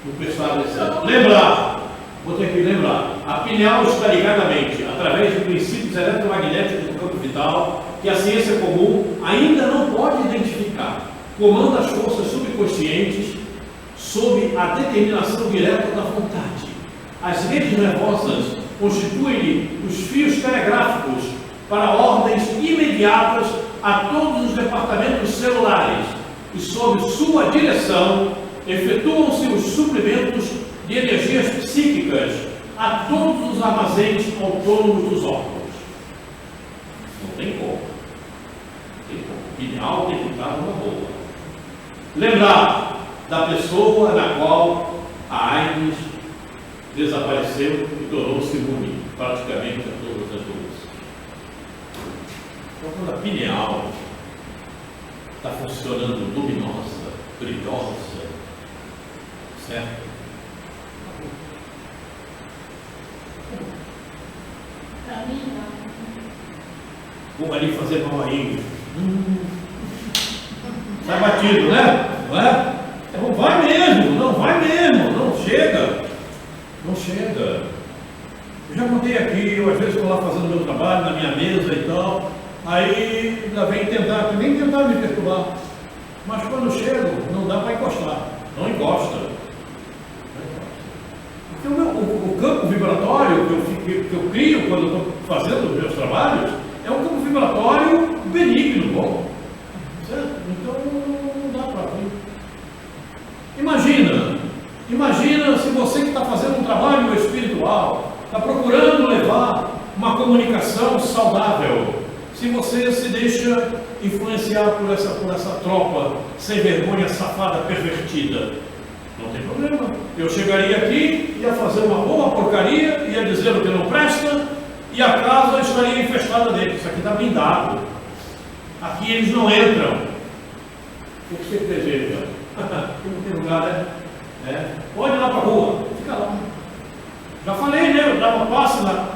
no prestar atenção. Vou ter que lembrar, a pineal está ligada à mente, através de princípios eletromagnéticos do campo vital, que a ciência comum ainda não pode identificar. Comanda as forças subconscientes sob a determinação direta da vontade. As redes nervosas constituem os fios telegráficos para ordens imediatas a todos os departamentos celulares e, sob sua direção, efetuam-se os suprimentos de energias psíquicas a todos os armazéns autônomos dos órgãos. Não tem como. O pineal tem que estar numa boa. Lembrar da pessoa na qual a AIDS desapareceu e tornou-se imune praticamente a todas as doenças. Então, quando a pineal está funcionando luminosa, brilhosa, certo? Para mim, não. Vou ali fazer mal aí. Está batido, né? Não é? Não vai mesmo, não chega. Eu já contei aqui, eu às vezes estou lá fazendo meu trabalho na minha mesa e tal, aí ainda vem nem tentar me perturbar. Mas quando chego, não dá para encostar, não encosta. Porque o campo vibratório que eu crio quando eu estou fazendo os meus trabalhos é um campo vibratório benigno, bom. Certo? Então não dá para abrir. Imagina se você que está fazendo um trabalho espiritual, está procurando levar uma comunicação saudável, se você se deixa influenciar por essa tropa sem vergonha, safada, pervertida. Não tem problema. Eu chegaria aqui, ia fazer uma boa porcaria, ia dizer o que não presta, e a casa estaria infestada deles. Isso aqui está blindado. Aqui eles não entram. O que você deseja? Aqui não tem lugar, né? Pode ir lá para a rua, fica lá. Já falei, né? Eu dava passe lá.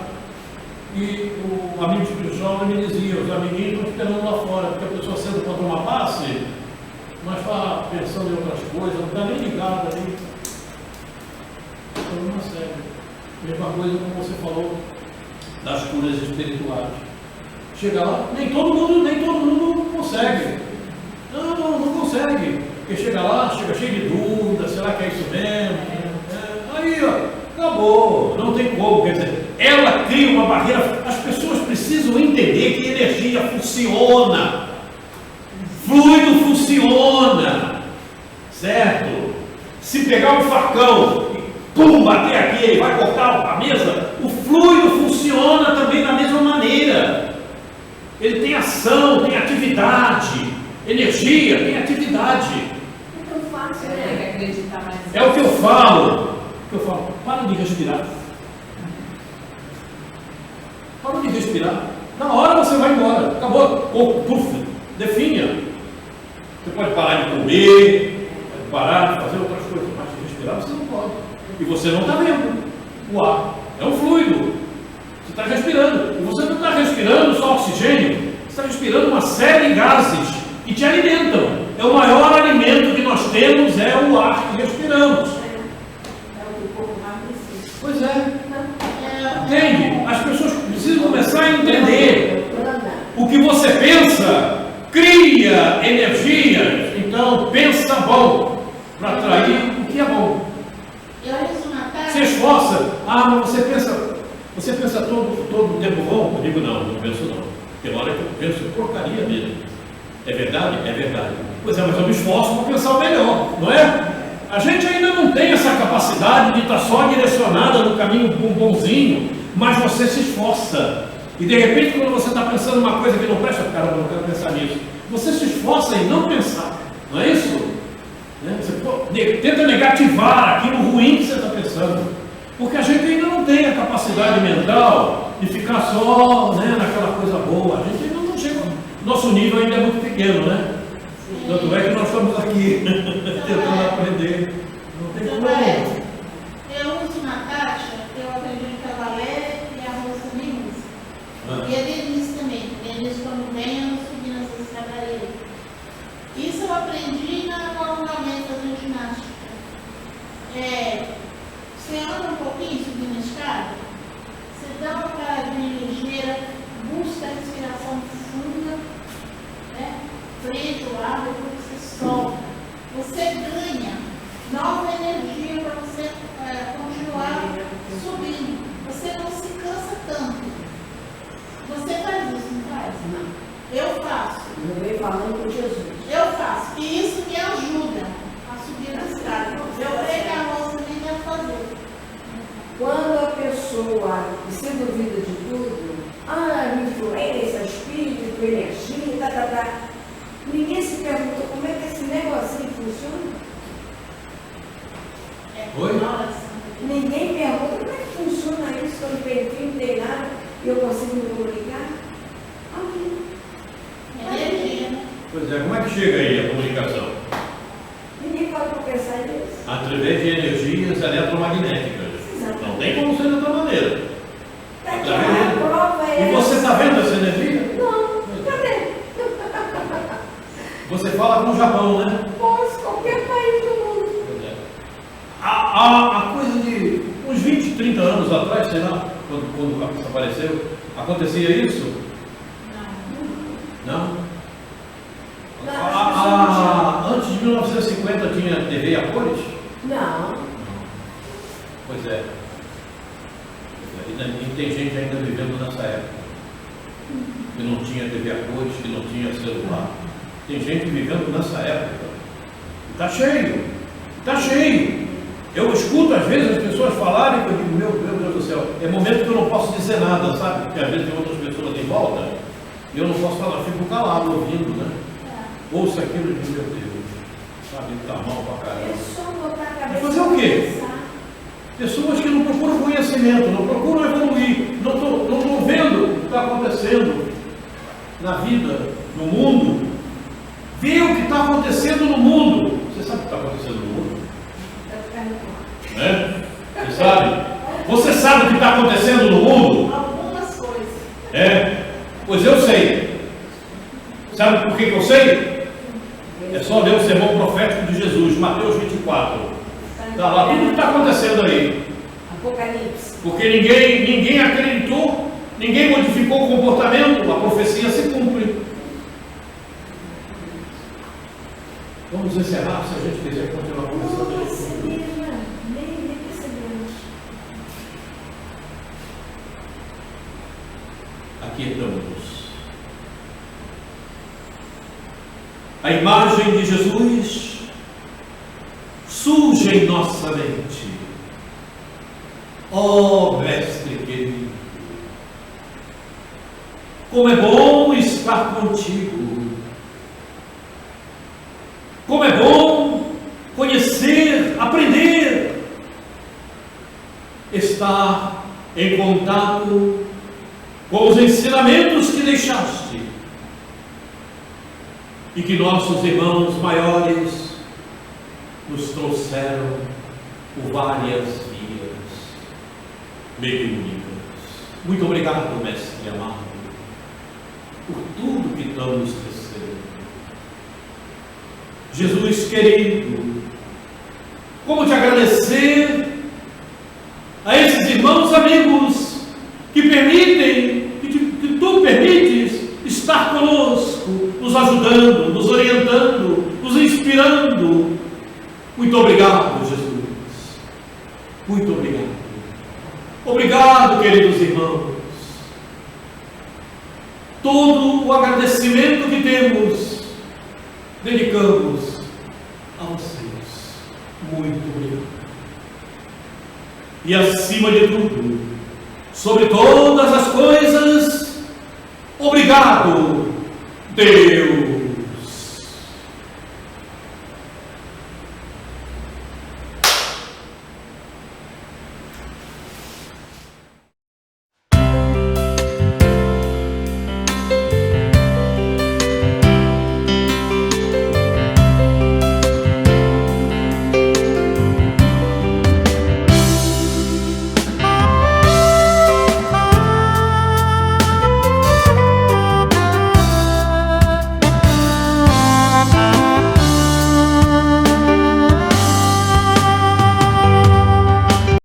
E o amigo espiritual me dizia, os amiguinhos estão esperando lá fora, porque a pessoa senta para tomar passe, mas está pensando em outras coisas, não está nem ligado ali. Problema sério. Mesma coisa como você falou das curas espirituais. Chega lá, nem todo mundo consegue. Não consegue. Porque chega lá, chega cheio de dúvidas, será que é isso mesmo? Aí, ó, acabou, não tem como. Quer dizer, ela cria uma barreira. As pessoas precisam entender que energia funciona, fluido funciona, certo? Se pegar um facão e pum, bater aqui e vai cortar a mesa, o fluido funciona também da mesma maneira. Ele tem ação, tem atividade. Energia tem atividade. É tão fácil, Tem né? que acreditar mais. É o que eu falo. Para de respirar. Para de respirar. Na hora você vai embora. Acabou. Ou, puf, definha. Você pode parar de comer, pode parar de fazer outras coisas, mas de respirar você não pode. E você não está vendo o ar. É um fluido. Você está respirando. E você não está respirando só oxigênio. Você está respirando uma série de gases que te alimentam. É o maior alimento que nós temos, é o ar que respiramos. É o que o corpo mais precisa. Pois é. Entende? As pessoas precisam começar a entender. O que você pensa cria energia. Então pensa bom para atrair o que é bom. Se esforça. Ah, mas você pensa todo o tempo bom? Eu digo não penso não. Tem hora que eu penso porcaria mesmo. É verdade? É verdade. Pois é, mas eu me esforço para pensar o melhor, não é? A gente ainda não tem essa capacidade de estar só direcionada no caminho bonzinho, mas você se esforça. E de repente, quando você está pensando uma coisa que não presta, cara, eu não quero pensar nisso. Você se esforça em não pensar, não é isso? Você tenta negativar aquilo ruim que você está pensando. Porque a gente ainda não tem a capacidade mental de ficar só, né, naquela coisa boa. A gente ainda não chega. Nosso nível ainda é muito pequeno, né? Tanto é que nós estamos aqui tentando aprender. Não tem como. Eu uso uma caixa que eu aprendi em Cavalé e a Rosa também usa. E a Denise também. Denise, quando vem, eu não subi nessa escadaria. Isso eu aprendi no alongamento fazendo ginástica. Você anda um pouquinho subindo a escada, você dá uma paradinha ligeira, busca a respiração profunda, né? Prende o ar, depois você solta. Você ganha nova energia para você continuar subindo. Você não se cansa tanto. Você faz isso, não faz? Não. Eu faço. Eu venho falando com Jesus. Eu faço. E isso me ajuda a subir na escada. Eu creio que a moça também deve fazer. Quando a pessoa se duvida de tudo, influência, espírito, energia, ninguém se pergunta como é que esse negocinho funciona. Oi? Ninguém pergunta como é que funciona isso, quando tem fim, não tem nada, e eu consigo me comunicar. Energia, né? Pois é, como é que chega aí a comunicação? Ninguém pode pensar nisso. Através de energias eletromagnéticas. Não tem como ser de outra maneira. Daqui a prova é. E você está vendo essa energia? Não, cadê? Você fala com o Japão, né? Posso, qualquer país do mundo. Pois é. Há coisa de uns 20, 30 anos atrás, sei lá, quando o Capitão apareceu, acontecia isso? Não? Antes de 1950 tinha TV a cores? Não. Pois é. E tem gente ainda vivendo nessa época. Que não tinha TV a cores, que não tinha celular. Tem gente vivendo nessa época. Está cheio. Está cheio. Eu escuto às vezes as pessoas falarem e eu digo, meu Deus do céu, é momento que eu não posso dizer nada, sabe? Porque às vezes tem outras pessoas em volta e eu não posso falar, fico calado ouvindo, né? Ouça aquilo e diz, meu Deus, sabe, está mal pra caramba. É só botar a cabeça. Fazer o quê? Pensar. Pessoas que não procuram conhecimento, não procuram evoluir, não estão vendo o que está acontecendo na vida, no mundo. Vê o que está acontecendo no mundo. Você sabe o que está acontecendo no mundo? Você sabe? Você sabe o que está acontecendo no mundo? Algumas coisas. Pois eu sei. Sabe por que eu sei? É só ler o sermão profético de Jesus, Mateus 24. Está lá tudo o que está acontecendo aí. Apocalipse. Porque ninguém acreditou, ninguém modificou o comportamento, a profecia se cumpre. Vamos encerrar, se a gente quiser continuar conversando. Não percebemos, nem percebemos. a imagem de Jesus surge em nossa mente. Oh, Mestre querido, como é bom estar contigo, como é bom conhecer, aprender, estar em contato com os ensinamentos que deixaste e que nossos irmãos maiores nos trouxeram por várias vias mediúnicas. Muito obrigado, Mestre amado, por tudo que nos recebeu. Jesus querido, como te agradecer a esses irmãos amigos que permitem, que tu permites estar conosco, nos ajudando, nos orientando, nos inspirando. Muito obrigado, Jesus. Muito obrigado. Obrigado, queridos irmãos. Todo o agradecimento que temos, dedicamos a vocês. Muito obrigado. E acima de tudo, sobre todas as coisas, obrigado, Deus.